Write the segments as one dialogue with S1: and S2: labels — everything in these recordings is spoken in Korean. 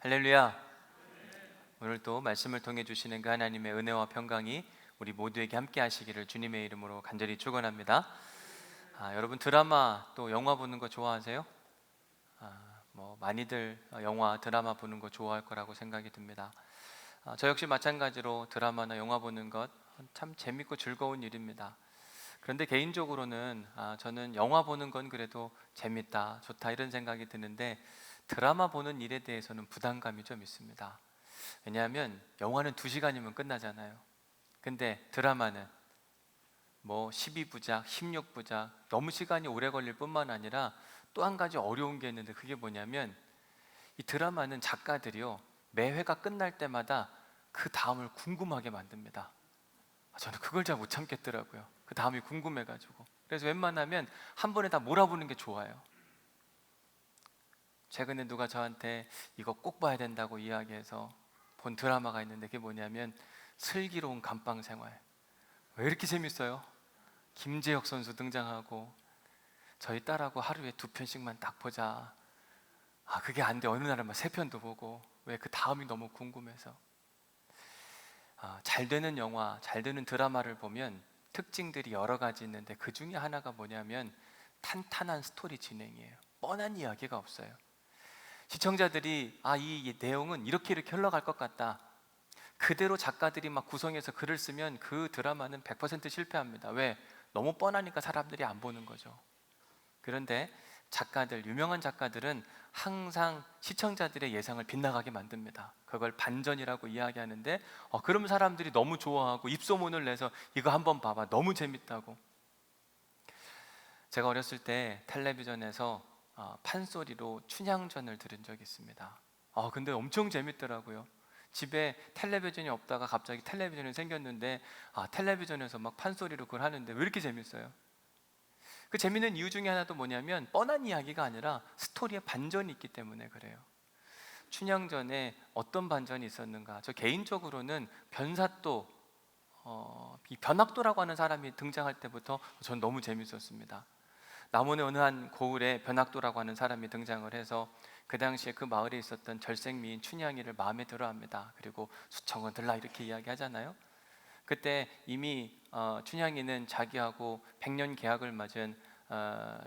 S1: 할렐루야. 오늘 또 말씀을 통해 주시는 그 하나님의 은혜와 평강이 우리 모두에게 함께 하시기를 주님의 이름으로 간절히 축원합니다. 여러분 드라마 또 영화 보는 거 좋아하세요? 많이들 영화 드라마 보는 거 좋아할 거라고 생각이 듭니다. 저 역시 마찬가지로 드라마나 영화 보는 것 참 재밌고 즐거운 일입니다. 그런데 개인적으로는 저는 영화 보는 건 그래도 재밌다, 좋다 이런 생각이 드는데 드라마 보는 일에 대해서는 부담감이 좀 있습니다. 왜냐하면 영화는 2시간이면 끝나잖아요. 근데 드라마는 12부작, 16부작 너무 시간이 오래 걸릴 뿐만 아니라 또 한 가지 어려운 게 있는데 그게 뭐냐면 이 드라마는 작가들이요 매 회가 끝날 때마다 그 다음을 궁금하게 만듭니다. 저는 그걸 잘 못 참겠더라고요. 그 다음이 궁금해가지고. 그래서 웬만하면 한 번에 다 몰아보는 게 좋아요. 최근에 누가 저한테 이거 꼭 봐야 된다고 이야기해서 본 드라마가 있는데 그게 뭐냐면 슬기로운 감방생활. 왜 이렇게 재밌어요? 김재혁 선수 등장하고 저희 딸하고 하루에 2편씩만 딱 보자. 그게 안 돼. 어느 날은 막 3편도 보고. 왜? 그 다음이 너무 궁금해서. 잘 되는 영화, 잘 되는 드라마를 보면 특징들이 여러 가지 있는데 그 중에 하나가 뭐냐면 탄탄한 스토리 진행이에요. 뻔한 이야기가 없어요. 시청자들이 이 내용은 이렇게 흘러갈 것 같다, 그대로 작가들이 막 구성해서 글을 쓰면 그 드라마는 100% 실패합니다. 왜? 너무 뻔하니까 사람들이 안 보는 거죠. 그런데 유명한 작가들은 항상 시청자들의 예상을 빗나가게 만듭니다. 그걸 반전이라고 이야기하는데 그러면 사람들이 너무 좋아하고 입소문을 내서 이거 한번 봐봐, 너무 재밌다고. 제가 어렸을 때 텔레비전에서 판소리로 춘향전을 들은 적이 있습니다. 근데 엄청 재밌더라고요. 집에 텔레비전이 없다가 갑자기 텔레비전이 생겼는데 텔레비전에서 막 판소리로 그걸 하는데 왜 이렇게 재밌어요? 그 재밌는 이유 중에 하나도 뭐냐면 뻔한 이야기가 아니라 스토리에 반전이 있기 때문에 그래요. 춘향전에 어떤 반전이 있었는가? 저 개인적으로는 변사또, 이 변학도라고 하는 사람이 등장할 때부터 전 너무 재밌었습니다. 남원의 어느 한 고을에 변학도라고 하는 사람이 등장을 해서 그 당시에 그 마을에 있었던 절생미인 춘향이를 마음에 들어합니다. 그리고 수청은 들라 이렇게 이야기하잖아요. 그때 이미 춘향이는 자기하고 100년 계약을 맺은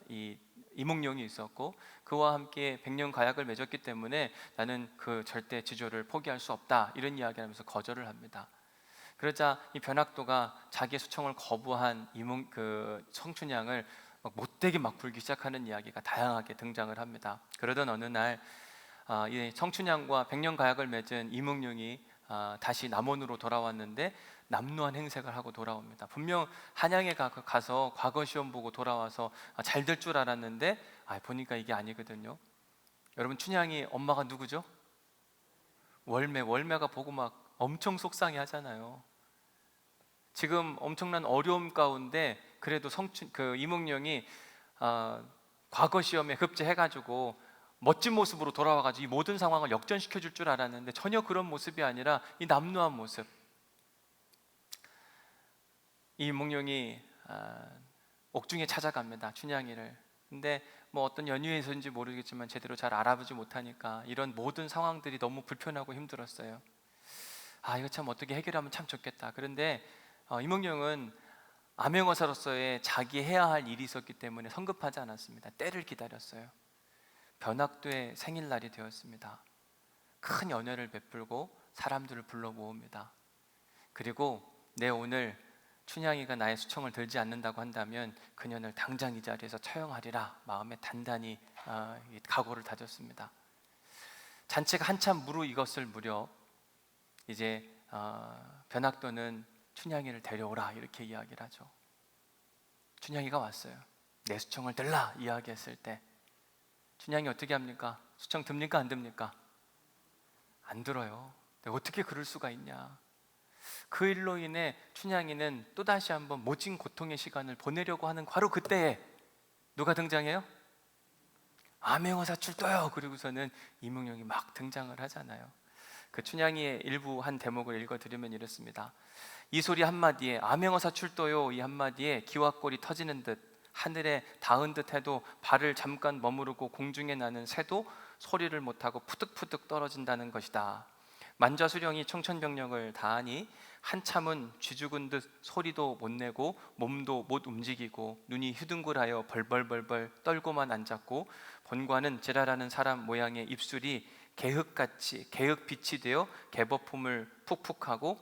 S1: 이 이몽룡이 있었고 그와 함께 100년 가약을 맺었기 때문에 나는 그 절대 지조를 포기할 수 없다 이런 이야기를 하면서 거절을 합니다. 그러자 이 변학도가 자기의 수청을 거부한 성춘향을 못되게 막 굴기 시작하는 이야기가 다양하게 등장을 합니다. 그러던 어느 날 이 성춘향과 100년 가약을 맺은 이몽룡이 다시 남원으로 돌아왔는데 남루한 행색을 하고 돌아옵니다. 분명 한양에 가서 과거 시험 보고 돌아와서 잘 될 줄 알았는데 보니까 이게 아니거든요. 여러분 춘향이 엄마가 누구죠? 월매가 보고 막 엄청 속상해 하잖아요. 지금 엄청난 어려움 가운데 그래도 이몽룡이 과거 시험에 흡제해가지고 멋진 모습으로 돌아와가지고 이 모든 상황을 역전시켜줄 줄 알았는데 전혀 그런 모습이 아니라 이 남루한 모습. 이 이몽룡이 옥중에 찾아갑니다, 춘향이를. 근데 어떤 연유에서인지 모르겠지만 제대로 잘 알아보지 못하니까 이런 모든 상황들이 너무 불편하고 힘들었어요. 이거 참 어떻게 해결하면 참 좋겠다. 그런데 이몽룡은 암행어사로서의 자기 해야 할 일이 있었기 때문에 성급하지 않았습니다. 때를 기다렸어요. 변학도의 생일날이 되었습니다. 큰 연회를 베풀고 사람들을 불러 모읍니다. 그리고 오늘 춘향이가 나의 수청을 들지 않는다고 한다면 그년을 당장 이 자리에서 처형하리라 마음에 단단히 각오를 다졌습니다. 잔치가 한참 무르익었을 무렵 이제 변학도는 춘향이를 데려오라 이렇게 이야기를 하죠. 춘향이가 왔어요. 내 수청을 들라 이야기했을 때 춘향이 어떻게 합니까? 수청 듭니까 안 듭니까? 안 들어요. 어떻게 그럴 수가 있냐. 그 일로 인해 춘향이는 또다시 한번 모진 고통의 시간을 보내려고 하는 바로 그때에 누가 등장해요? 암행어사 출도요. 그리고서는 이몽룡이 막 등장을 하잖아요. 그 춘향이의 일부 한 대목을 읽어드리면 이렇습니다. 이 소리 한마디에, 암행어사 출도요 이 한마디에 기와골이 터지는 듯 하늘에 닿은 듯 해도 발을 잠깐 머무르고 공중에 나는 새도 소리를 못하고 푸득푸득 떨어진다는 것이다. 만좌수령이 청천벽력을 다하니 한참은 쥐죽은 듯 소리도 못 내고 몸도 못 움직이고 눈이 휴둥글하여 벌벌벌벌 떨고만 앉았고 본관은 지랄하는 사람 모양의 입술이 개흙빛이 되어 개버품을 푹푹하고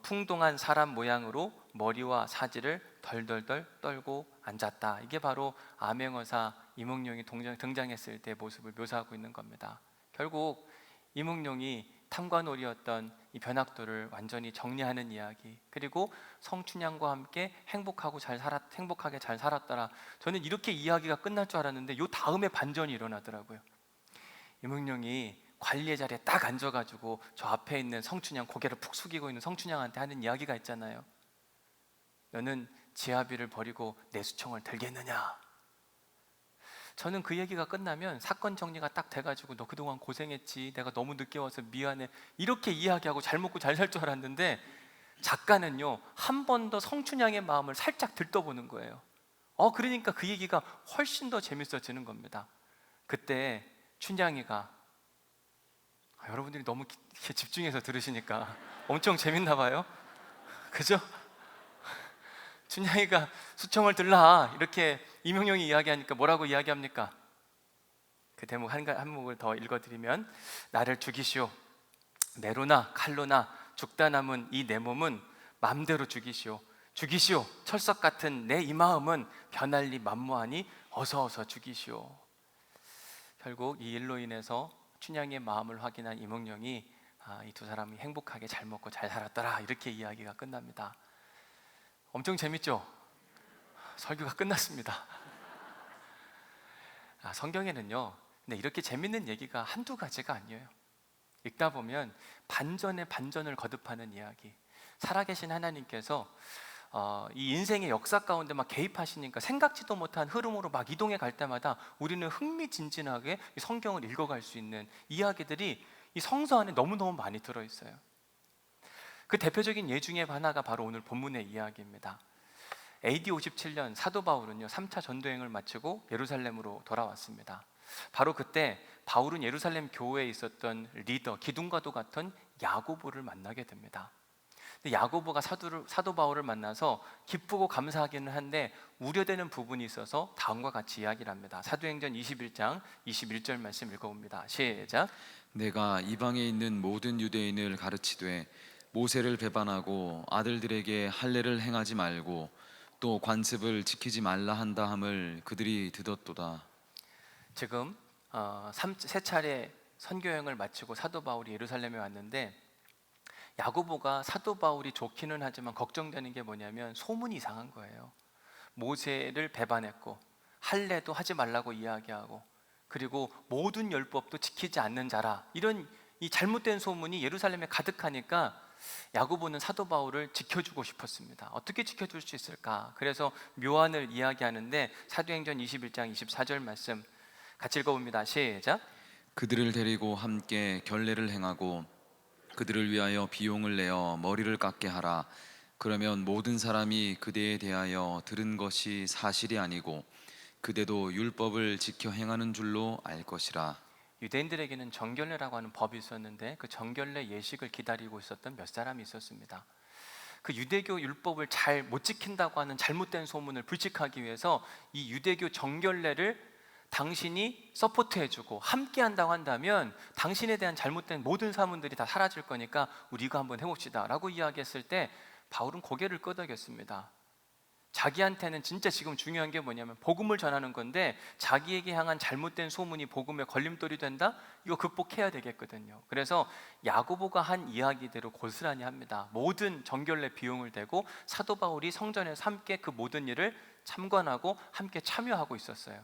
S1: 풍동한 사람 모양으로 머리와 사지를 덜덜덜 떨고 앉았다. 이게 바로 암행어사 이몽룡이 등장했을 때 모습을 묘사하고 있는 겁니다. 결국 이몽룡이 탐관오리였던 이 변학도를 완전히 정리하는 이야기, 그리고 성춘향과 함께 행복하게 잘 살았더라. 저는 이렇게 이야기가 끝날 줄 알았는데 요 다음에 반전이 일어나더라고요. 이몽룡이 관리의 자리에 딱 앉아가지고 저 앞에 있는 성춘향, 고개를 푹 숙이고 있는 성춘향한테 하는 이야기가 있잖아요. 너는 지아비를 버리고 내 수청을 들겠느냐. 저는 그 얘기가 끝나면 사건 정리가 딱 돼가지고 너 그동안 고생했지, 내가 너무 늦게 와서 미안해, 이렇게 이야기하고 잘 먹고 잘 살 줄 알았는데 작가는요 한 번 더 성춘향의 마음을 살짝 들떠보는 거예요. 그러니까 그 얘기가 훨씬 더 재밌어지는 겁니다. 그때 춘향이가 여러분들이 너무 이렇게 집중해서 들으시니까 엄청 재밌나 봐요. 그죠? 춘향이가 수청을 들라 이렇게 이몽룡이 이야기하니까 뭐라고 이야기합니까? 그 대목 한 목을 더 읽어드리면, 나를 죽이시오. 매로나 칼로나 죽다 남은 이 내 몸은 맘대로 죽이시오. 죽이시오. 철석 같은 내 이 마음은 변할 리 만무하니 어서 죽이시오. 결국 이 일로 인해서 춘향의 마음을 확인한 이몽룡이 이 두 사람이 행복하게 잘 먹고 잘 살았더라, 이렇게 이야기가 끝납니다. 엄청 재밌죠? 설교가 끝났습니다. 성경에는요 근데 이렇게 재밌는 얘기가 한두 가지가 아니에요. 읽다 보면 반전에 반전을 거듭하는 이야기. 살아계신 하나님께서 이 인생의 역사 가운데 막 개입하시니까 생각지도 못한 흐름으로 막 이동해 갈 때마다 우리는 흥미진진하게 이 성경을 읽어갈 수 있는 이야기들이 이 성서 안에 너무너무 많이 들어있어요. 그 대표적인 예 중에 하나가 바로 오늘 본문의 이야기입니다. AD 57년 사도 바울은요 3차 전도행을 마치고 예루살렘으로 돌아왔습니다. 바로 그때 바울은 예루살렘 교회에 있었던 리더, 기둥과도 같은 야고보를 만나게 됩니다. 근데 야고보가 사도 바울을 만나서 기쁘고 감사하기는 한데 우려되는 부분이 있어서 다음과 같이 이야기를 합니다. 사도행전 21장 21절 말씀 읽어봅니다. 시작.
S2: 내가 이방에 있는 모든 유대인을 가르치되 모세를 배반하고 아들들에게 할례를 행하지 말고 또 관습을 지키지 말라 한다 함을 그들이 듣었도다.
S1: 지금 세 차례 선교행을 마치고 사도 바울이 예루살렘에 왔는데 야고보가 사도 바울이 좋기는 하지만 걱정되는 게 뭐냐면 소문이 이상한 거예요. 모세를 배반했고 할례도 하지 말라고 이야기하고 그리고 모든 율법도 지키지 않는 자라, 이런 이 잘못된 소문이 예루살렘에 가득하니까 야고보는 사도 바울을 지켜주고 싶었습니다. 어떻게 지켜줄 수 있을까? 그래서 묘안을 이야기하는데 사도행전 21장 24절 말씀 같이 읽어봅니다. 시작.
S2: 그들을 데리고 함께 결례를 행하고 그들을 위하여 비용을 내어 머리를 깎게 하라. 그러면 모든 사람이 그대에 대하여 들은 것이 사실이 아니고 그대도 율법을 지켜 행하는 줄로 알 것이라.
S1: 유대인들에게는 정결례라고 하는 법이 있었는데 그 정결례 예식을 기다리고 있었던 몇 사람이 있었습니다. 그 유대교 율법을 잘 못 지킨다고 하는 잘못된 소문을 불식하기 위해서 이 유대교 정결례를 당신이 서포트해주고 함께한다고 한다면 당신에 대한 잘못된 모든 사문들이 다 사라질 거니까 우리 이거 한번 해봅시다 라고 이야기했을 때 바울은 고개를 끄덕였습니다. 자기한테는 진짜 지금 중요한 게 뭐냐면 복음을 전하는 건데 자기에게 향한 잘못된 소문이 복음의 걸림돌이 된다? 이거 극복해야 되겠거든요. 그래서 야고보가 한 이야기대로 고스란히 합니다. 모든 정결례 비용을 대고 사도 바울이 성전에서 함께 그 모든 일을 참관하고 함께 참여하고 있었어요.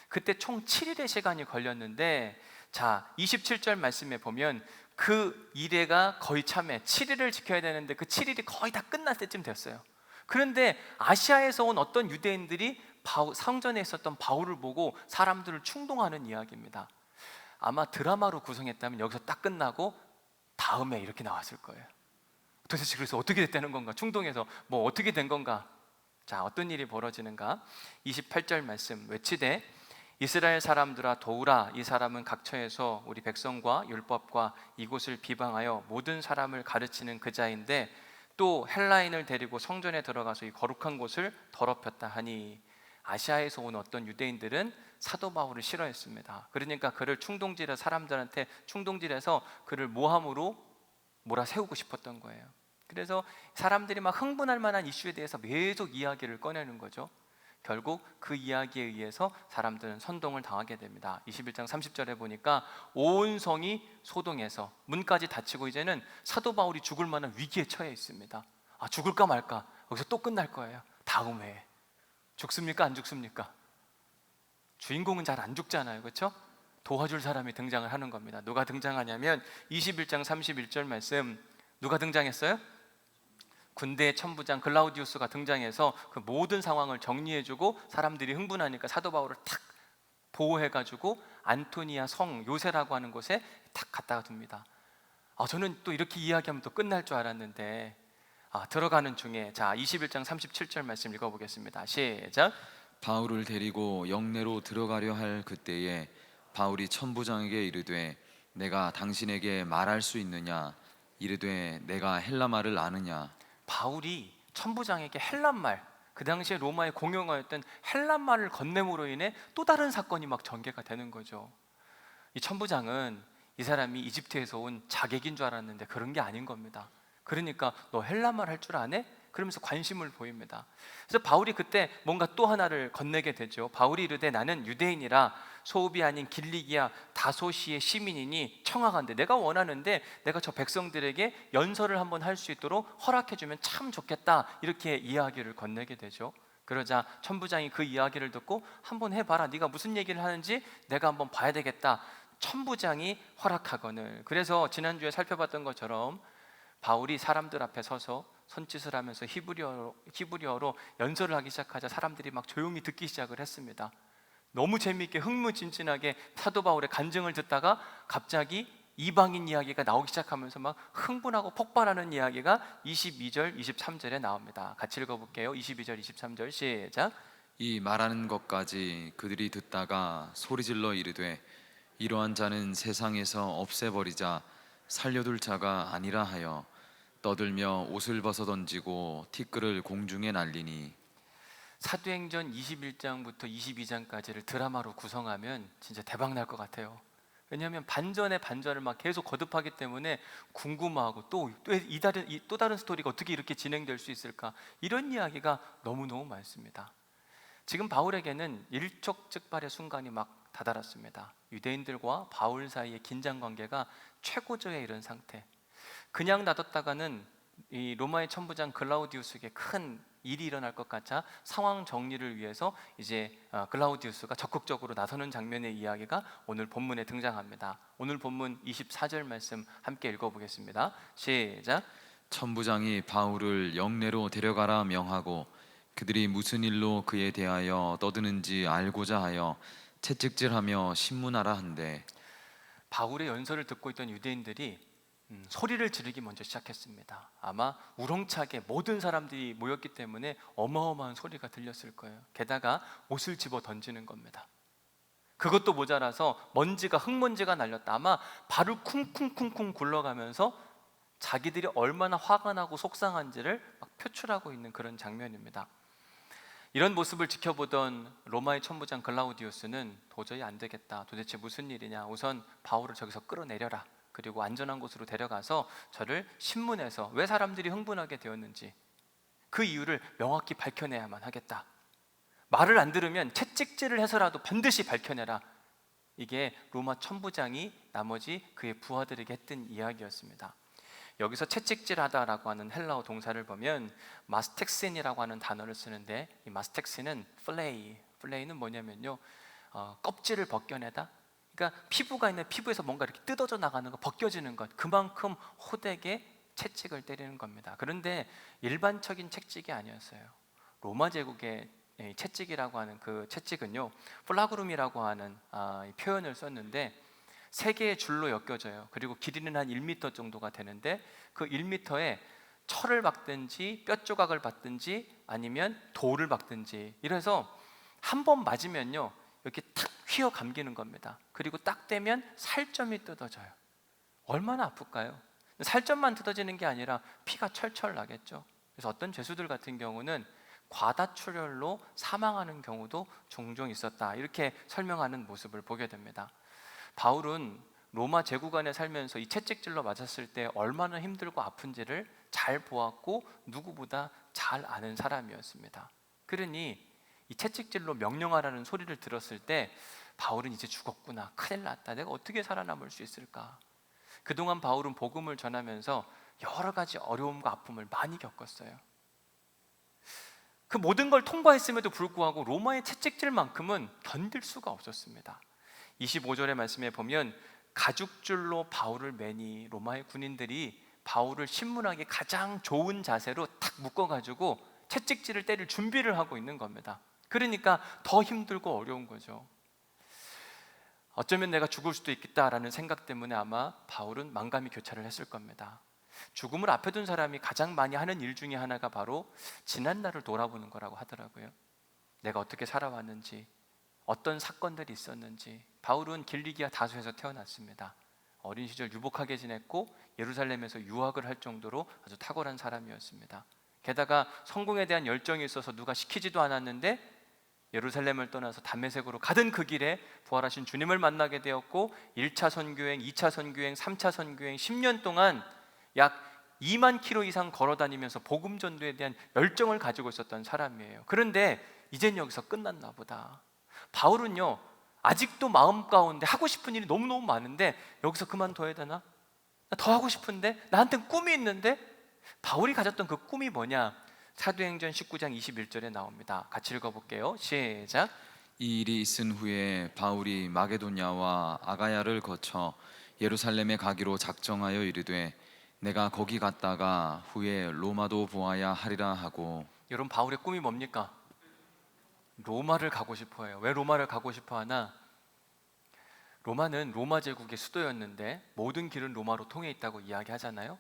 S1: 그때 총 7일의 시간이 걸렸는데, 자 27절 말씀에 보면 그 일회가 거의 참회 7일을 지켜야 되는데 그 7일이 거의 다 끝날 때쯤 됐어요. 그런데 아시아에서 온 어떤 유대인들이 성전에 있었던 바울을 보고 사람들을 충동하는 이야기입니다. 아마 드라마로 구성했다면 여기서 딱 끝나고 다음에 이렇게 나왔을 거예요. 도대체 그래서 어떻게 됐다는 건가? 충동해서 뭐 어떻게 된 건가? 자, 어떤 일이 벌어지는가? 28절 말씀 외치되 이스라엘 사람들아 도우라, 이 사람은 각처에서 우리 백성과 율법과 이곳을 비방하여 모든 사람을 가르치는 그자인데 또 헬라인을 데리고 성전에 들어가서 이 거룩한 곳을 더럽혔다 하니, 아시아에서 온 어떤 유대인들은 사도 바울을 싫어했습니다. 그러니까 그를 충동질해 사람들한테 충동질해서 그를 모함으로 몰아세우고 싶었던 거예요. 그래서 사람들이 막 흥분할 만한 이슈에 대해서 계속 이야기를 꺼내는 거죠. 결국 그 이야기에 의해서 사람들은 선동을 당하게 됩니다. 21장 30절에 보니까 온 성이 소동해서 문까지 닫히고 이제는 사도 바울이 죽을 만한 위기에 처해 있습니다. 죽을까 말까, 여기서 또 끝날 거예요. 다음 회에 죽습니까 안 죽습니까? 주인공은 잘 안 죽잖아요, 그렇죠? 도와줄 사람이 등장을 하는 겁니다. 누가 등장하냐면 21장 31절 말씀, 누가 등장했어요? 군대의 천부장 글라우디우스가 등장해서 그 모든 상황을 정리해주고, 사람들이 흥분하니까 사도 바울을 탁 보호해가지고 안토니아 성 요새라고 하는 곳에 탁 갖다가 둡니다. 저는 또 이렇게 이야기하면 또 끝날 줄 알았는데 들어가는 중에, 자 21장 37절 말씀 읽어보겠습니다. 시작.
S2: 바울을 데리고 영내로 들어가려 할 그때에 바울이 천부장에게 이르되 내가 당신에게 말할 수 있느냐? 이르되 내가 헬라말을 아느냐?
S1: 바울이 천부장에게 헬란말, 그 당시에 로마의 공용어였던 헬란말을 건네므로 인해 또 다른 사건이 막 전개가 되는 거죠. 이 천부장은 이 사람이 이집트에서 온 자객인 줄 알았는데 그런 게 아닌 겁니다. 그러니까 너 헬란말 할 줄 아네? 그러면서 관심을 보입니다. 그래서 바울이 그때 뭔가 또 하나를 건네게 되죠. 바울이 이르되 나는 유대인이라 소읍이 아닌 길리기아 다소시의 시민이니 청하건대, 내가 원하는데 내가 저 백성들에게 연설을 한번 할 수 있도록 허락해주면 참 좋겠다, 이렇게 이야기를 건네게 되죠. 그러자 천부장이 그 이야기를 듣고 한번 해봐라, 네가 무슨 얘기를 하는지 내가 한번 봐야 되겠다, 천부장이 허락하거늘. 그래서 지난주에 살펴봤던 것처럼 바울이 사람들 앞에 서서 손짓을 하면서 히브리어로 연설을 하기 시작하자 사람들이 막 조용히 듣기 시작을 했습니다. 너무 재미있게 흥무진진하게 사도 바울의 간증을 듣다가 갑자기 이방인 이야기가 나오기 시작하면서 막 흥분하고 폭발하는 이야기가 22절, 23절에 나옵니다. 같이 읽어볼게요. 22절, 23절 시작.
S2: 이 말하는 것까지 그들이 듣다가 소리질러 이르되 이러한 자는 세상에서 없애버리자, 살려둘 자가 아니라 하여 떠들며 옷을 벗어 던지고 티끌을 공중에 날리니.
S1: 사도행전 21장부터 22장까지를 드라마로 구성하면 진짜 대박 날 것 같아요. 왜냐하면 반전에 반전을 막 계속 거듭하기 때문에 궁금하고, 또 다른 스토리가 어떻게 이렇게 진행될 수 있을까, 이런 이야기가 너무너무 많습니다. 지금 바울에게는 일촉즉발의 순간이 막 다다랐습니다. 유대인들과 바울 사이의 긴장 관계가 최고조에 이른 상태. 그냥 놔뒀다가는 이 로마의 천부장 글라우디우스에게 큰 일이 일어날 것 같아 상황 정리를 위해서 이제 글라우디우스가 적극적으로 나서는 장면의 이야기가 오늘 본문에 등장합니다. 오늘 본문 24절 말씀 함께 읽어보겠습니다. 시작.
S2: 천부장이 바울을 영내로 데려가라 명하고 그들이 무슨 일로 그에 대하여 떠드는지 알고자 하여 채찍질하며 신문하라 한대.
S1: 바울의 연설을 듣고 있던 유대인들이 소리를 지르기 먼저 시작했습니다. 아마 우렁차게 모든 사람들이 모였기 때문에 어마어마한 소리가 들렸을 거예요. 게다가 옷을 집어 던지는 겁니다. 그것도 모자라서 흙먼지가 날렸다. 아마 발을 쿵쿵쿵쿵 굴러가면서 자기들이 얼마나 화가 나고 속상한지를 막 표출하고 있는 그런 장면입니다. 이런 모습을 지켜보던 로마의 천부장 글라우디우스는 도저히 안 되겠다, 도대체 무슨 일이냐, 우선 바울을 저기서 끌어내려라, 그리고 안전한 곳으로 데려가서 저를 신문해서 왜 사람들이 흥분하게 되었는지 그 이유를 명확히 밝혀내야만 하겠다, 말을 안 들으면 채찍질을 해서라도 반드시 밝혀내라, 이게 로마 천부장이 나머지 그의 부하들에게 했던 이야기였습니다. 여기서 채찍질하다라고 하는 헬라어 동사를 보면 마스텍신이라고 하는 단어를 쓰는데, 이 마스텍신은 플레이는 뭐냐면요, 껍질을 벗겨내다. 그러니까 피부가 있는 피부에서 뭔가 이렇게 뜯어져 나가는 것, 벗겨지는 것, 그만큼 호되게 채찍을 때리는 겁니다. 그런데 일반적인 채찍이 아니었어요. 로마 제국의 채찍이라고 하는 그 채찍은요, 플라그룸이라고 하는 표현을 썼는데 3개의 줄로 엮여져요. 그리고 길이는 한 1m 정도가 되는데 그 1m에 철을 박든지 뼈 조각을 박든지 아니면 돌을 박든지, 이래서 한 번 맞으면요 이렇게 탁 휘어 감기는 겁니다. 그리고 딱 떼면 살점이 뜯어져요. 얼마나 아플까요? 살점만 뜯어지는 게 아니라 피가 철철 나겠죠. 그래서 어떤 죄수들 같은 경우는 과다출혈로 사망하는 경우도 종종 있었다, 이렇게 설명하는 모습을 보게 됩니다. 바울은 로마 제국 안에 살면서 이 채찍질로 맞았을 때 얼마나 힘들고 아픈지를 잘 보았고 누구보다 잘 아는 사람이었습니다. 그러니 이 채찍질로 명령하라는 소리를 들었을 때 바울은 이제 죽었구나, 큰일 났다, 내가 어떻게 살아남을 수 있을까. 그동안 바울은 복음을 전하면서 여러 가지 어려움과 아픔을 많이 겪었어요. 그 모든 걸 통과했음에도 불구하고 로마의 채찍질만큼은 견딜 수가 없었습니다. 25절의 말씀에 보면 가죽줄로 바울을 매니 로마의 군인들이 바울을 신문하기 가장 좋은 자세로 탁 묶어가지고 채찍질을 때릴 준비를 하고 있는 겁니다. 그러니까 더 힘들고 어려운 거죠. 어쩌면 내가 죽을 수도 있겠다라는 생각 때문에 아마 바울은 만감이 교차를 했을 겁니다. 죽음을 앞에 둔 사람이 가장 많이 하는 일 중에 하나가 바로 지난 날을 돌아보는 거라고 하더라고요. 내가 어떻게 살아왔는지, 어떤 사건들이 있었는지. 바울은 길리기아 다소에서 태어났습니다. 어린 시절 유복하게 지냈고 예루살렘에서 유학을 할 정도로 아주 탁월한 사람이었습니다. 게다가 성공에 대한 열정이 있어서 누가 시키지도 않았는데 예루살렘을 떠나서 담메색으로 가던 그 길에 부활하신 주님을 만나게 되었고 1차 선교행, 2차 선교행, 3차 선교행 10년 동안 약 2만 킬로 이상 걸어다니면서 복음 전도에 대한 열정을 가지고 있었던 사람이에요. 그런데 이젠 여기서 끝났나 보다. 바울은요, 아직도 마음 가운데 하고 싶은 일이 너무너무 많은데 여기서 그만둬야 되나? 나 더 하고 싶은데? 나한텐 꿈이 있는데? 바울이 가졌던 그 꿈이 뭐냐? 사도행전 19장 21절에 나옵니다. 같이 읽어볼게요. 시작.
S2: 이 일이 있은 후에 바울이 마게도냐와 아가야를 거쳐 예루살렘에 가기로 작정하여 이르되 내가 거기 갔다가 후에 로마도 보아야 하리라 하고.
S1: 여러분, 바울의 꿈이 뭡니까? 로마를 가고 싶어 해요. 왜 로마를 가고 싶어 하나? 로마는 로마 제국의 수도였는데 모든 길은 로마로 통해 있다고 이야기하잖아요.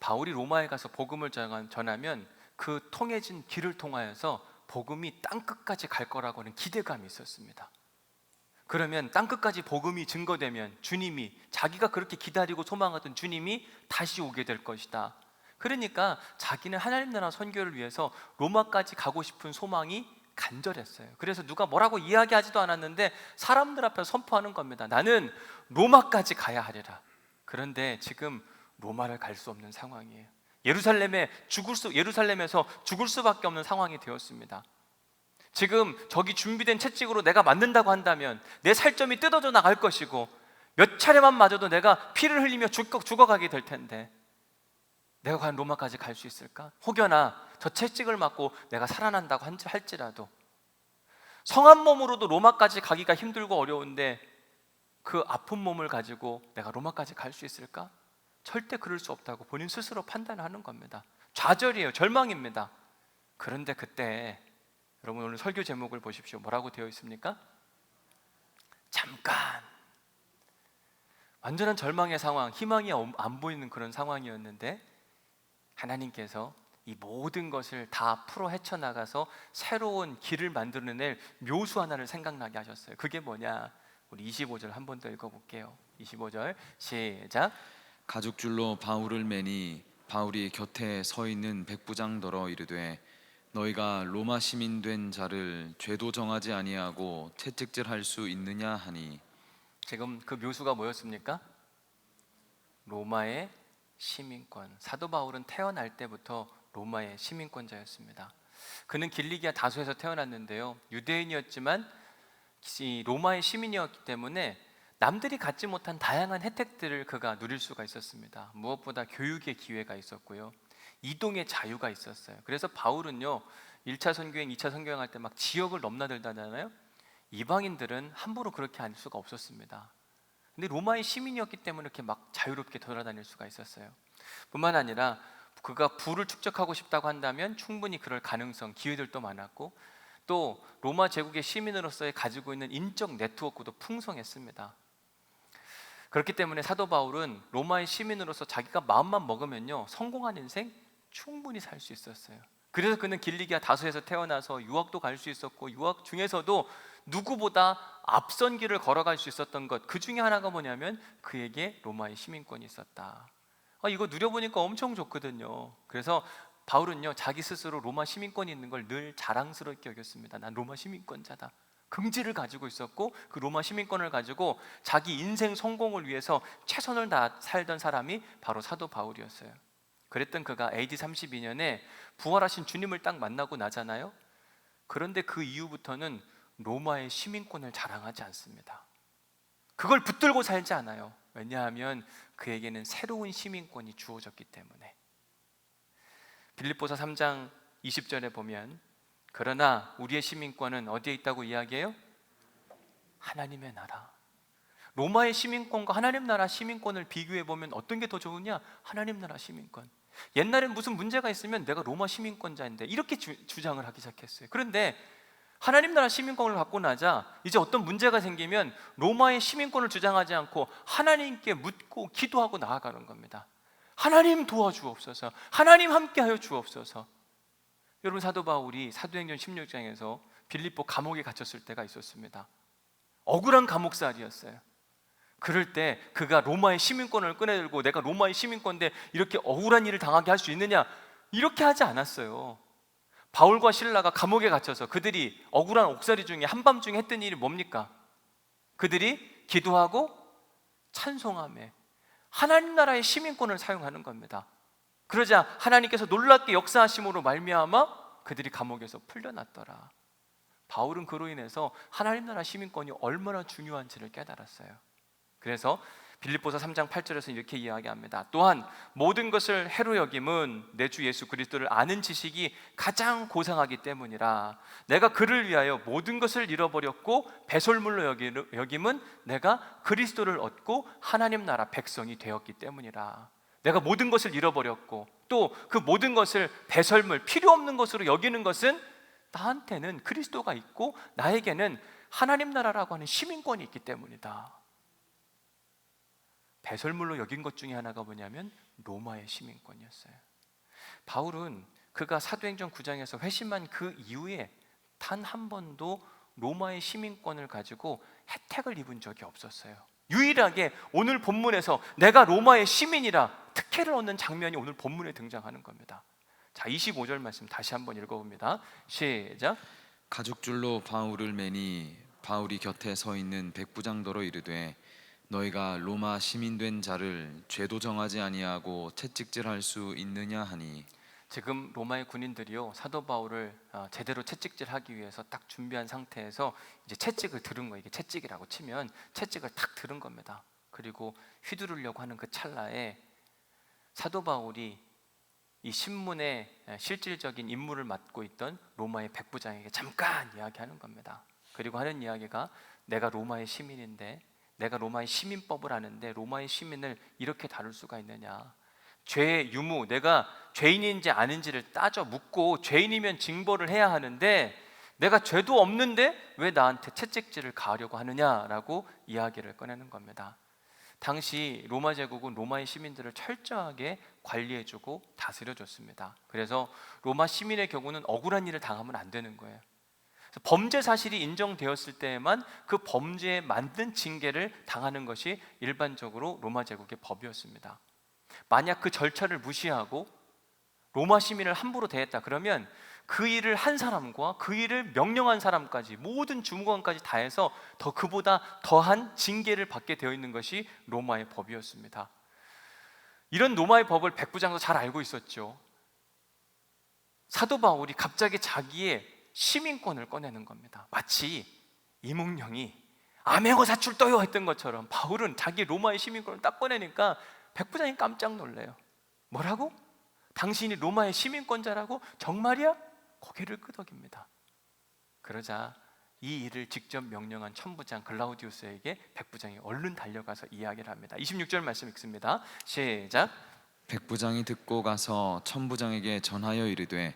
S1: 바울이 로마에 가서 복음을 전하면 그 통해진 길을 통하여서 복음이 땅끝까지 갈 거라고 하는 기대감이 있었습니다. 그러면 땅끝까지 복음이 증거되면 주님이, 자기가 그렇게 기다리고 소망하던 주님이 다시 오게 될 것이다. 그러니까 자기는 하나님 나라 선교를 위해서 로마까지 가고 싶은 소망이 간절했어요. 그래서 누가 뭐라고 이야기하지도 않았는데 사람들 앞에 선포하는 겁니다. 나는 로마까지 가야 하리라. 그런데 지금 로마를 갈 수 없는 상황이에요. 예루살렘에서 죽을 수밖에 없는 상황이 되었습니다. 지금 저기 준비된 채찍으로 내가 맞는다고 한다면 내 살점이 뜯어져 나갈 것이고 몇 차례만 맞아도 내가 피를 흘리며 죽어가게 될 텐데 내가 과연 로마까지 갈 수 있을까? 혹여나 저 채찍을 맞고 내가 살아난다고 할지라도 성한 몸으로도 로마까지 가기가 힘들고 어려운데 그 아픈 몸을 가지고 내가 로마까지 갈 수 있을까? 절대 그럴 수 없다고 본인 스스로 판단하는 겁니다. 좌절이에요. 절망입니다. 그런데 그때 여러분, 오늘 설교 제목을 보십시오. 뭐라고 되어 있습니까? 잠깐. 완전한 절망의 상황, 희망이 안 보이는 그런 상황이었는데 하나님께서 이 모든 것을 다 풀어 헤쳐나가서 새로운 길을 만들어낼 묘수 하나를 생각나게 하셨어요. 그게 뭐냐? 우리 25절 한 번 더 읽어볼게요. 25절 시작.
S2: 가죽줄로 바울을 매니 바울이 곁에 서 있는 백부장더러 이르되 너희가 로마 시민 된 자를 죄도 정하지 아니하고 채찍질할 수 있느냐 하니.
S1: 지금 그 묘수가 뭐였습니까? 로마의 시민권. 사도 바울은 태어날 때부터 로마의 시민권자였습니다. 그는 길리기아 다소에서 태어났는데요, 유대인이었지만 로마의 시민이었기 때문에 남들이 갖지 못한 다양한 혜택들을 그가 누릴 수가 있었습니다. 무엇보다 교육의 기회가 있었고요, 이동의 자유가 있었어요. 그래서 바울은요, 1차 선교행, 2차 선교행 할 때 막 지역을 넘나들다잖아요. 이방인들은 함부로 그렇게 할 수가 없었습니다. 근데 로마의 시민이었기 때문에 이렇게 막 자유롭게 돌아다닐 수가 있었어요. 뿐만 아니라 그가 부를 축적하고 싶다고 한다면 충분히 그럴 가능성, 기회들도 많았고 또 로마 제국의 시민으로서의 가지고 있는 인적 네트워크도 풍성했습니다. 그렇기 때문에 사도 바울은 로마의 시민으로서 자기가 마음만 먹으면요, 성공한 인생 충분히 살 수 있었어요. 그래서 그는 길리기아 다소에서 태어나서 유학도 갈 수 있었고 유학 중에서도 누구보다 앞선 길을 걸어갈 수 있었던 것, 그 중에 하나가 뭐냐면 그에게 로마의 시민권이 있었다. 이거 누려보니까 엄청 좋거든요. 그래서 바울은요, 자기 스스로 로마 시민권이 있는 걸 늘 자랑스럽게 여겼습니다. 난 로마 시민권자다. 긍지를 가지고 있었고, 그 로마 시민권을 가지고 자기 인생 성공을 위해서 최선을 다 살던 사람이 바로 사도 바울이었어요. 그랬던 그가 AD 32년에 부활하신 주님을 딱 만나고 나잖아요. 그런데 그 이후부터는 로마의 시민권을 자랑하지 않습니다. 그걸 붙들고 살지 않아요. 왜냐하면 그에게는 새로운 시민권이 주어졌기 때문에. 빌립보서 3장 20절에 보면, 그러나 우리의 시민권은 어디에 있다고 이야기해요? 하나님의 나라. 로마의 시민권과 하나님 나라 시민권을 비교해 보면 어떤 게 더 좋으냐? 하나님 나라 시민권. 옛날엔 무슨 문제가 있으면 내가 로마 시민권자인데 이렇게 주장을 하기 시작했어요. 그런데 하나님 나라 시민권을 갖고 나자 이제 어떤 문제가 생기면 로마의 시민권을 주장하지 않고 하나님께 묻고 기도하고 나아가는 겁니다. 하나님 도와주옵소서, 하나님 함께하여 주옵소서. 여러분, 사도 바울이 사도행전 16장에서 빌립보 감옥에 갇혔을 때가 있었습니다. 억울한 감옥살이였어요. 그럴 때 그가 로마의 시민권을 꺼내들고 내가 로마의 시민권인데 이렇게 억울한 일을 당하게 할 수 있느냐, 이렇게 하지 않았어요. 바울과 실라가 감옥에 갇혀서 그들이 억울한 옥살이 중에 한밤중에 했던 일이 뭡니까? 그들이 기도하고 찬송하며 하나님 나라의 시민권을 사용하는 겁니다. 그러자 하나님께서 놀랍게 역사하심으로 말미암아 그들이 감옥에서 풀려났더라. 바울은 그로 인해서 하나님 나라 시민권이 얼마나 중요한지를 깨달았어요. 그래서 빌립보서 3장 8절에서 이렇게 이야기합니다. 또한 모든 것을 해로 여김은 내 주 예수 그리스도를 아는 지식이 가장 고상하기 때문이라. 내가 그를 위하여 모든 것을 잃어버렸고 배설물로 여김은 내가 그리스도를 얻고 하나님 나라 백성이 되었기 때문이라. 내가 모든 것을 잃어버렸고 또 그 모든 것을 배설물, 필요 없는 것으로 여기는 것은 나한테는 그리스도가 있고 나에게는 하나님 나라라고 하는 시민권이 있기 때문이다. 배설물로 여긴 것 중에 하나가 뭐냐면 로마의 시민권이었어요. 바울은 그가 사도행전 9장에서 회심한 그 이후에 단 한 번도 로마의 시민권을 가지고 혜택을 입은 적이 없었어요. 유일하게 오늘 본문에서 내가 로마의 시민이라 특혜를 얻는 장면이 오늘 본문에 등장하는 겁니다. 자, 25절 말씀 다시 한번 읽어봅니다. 시작.
S2: 가죽줄로 바울을 매니 바울이 곁에 서 있는 백부장더러 이르되 너희가 로마 시민된 자를 죄도 정하지 아니하고 채찍질할 수 있느냐 하니.
S1: 지금 로마의 군인들이요, 사도 바울을 제대로 채찍질하기 위해서 딱 준비한 상태에서 이제 채찍을 들은 거예요. 이게 채찍이라고 치면 채찍을 탁 들은 겁니다. 그리고 휘두르려고 하는 그 찰나에 사도 바울이 이 신문의 실질적인 임무를 맡고 있던 로마의 백부장에게 잠깐 이야기하는 겁니다. 그리고 하는 이야기가, 내가 로마의 시민인데, 내가 로마의 시민법을 아는데 로마의 시민을 이렇게 다룰 수가 있느냐. 죄의 유무, 내가 죄인인지 아닌지를 따져 묻고 죄인이면 징벌을 해야 하는데 내가 죄도 없는데 왜 나한테 채찍질을 가하려고 하느냐라고 이야기를 꺼내는 겁니다. 당시 로마 제국은 로마의 시민들을 철저하게 관리해주고 다스려줬습니다. 그래서 로마 시민의 경우는 억울한 일을 당하면 안 되는 거예요. 범죄 사실이 인정되었을 때에만 그 범죄에 맞는 징계를 당하는 것이 일반적으로 로마 제국의 법이었습니다. 만약 그 절차를 무시하고 로마 시민을 함부로 대했다 그러면 그 일을 한 사람과 그 일을 명령한 사람까지 모든 주무관까지 다 해서 그보다 더한 징계를 받게 되어 있는 것이 로마의 법이었습니다. 이런 로마의 법을 백부장도 잘 알고 있었죠. 사도 바울이 갑자기 자기의 시민권을 꺼내는 겁니다. 마치 이몽룡이 아메고 사출떠요 했던 것처럼 바울은 자기 로마의 시민권을 딱 꺼내니까 백부장이 깜짝 놀래요. 뭐라고? 당신이 로마의 시민권자라고? 정말이야? 고개를 끄덕입니다. 그러자 이 일을 직접 명령한 천부장 글라우디우스에게 백부장이 얼른 달려가서 이야기를 합니다. 26절 말씀 읽습니다. 시작.
S2: 백부장이 듣고 가서 천부장에게 전하여 이르되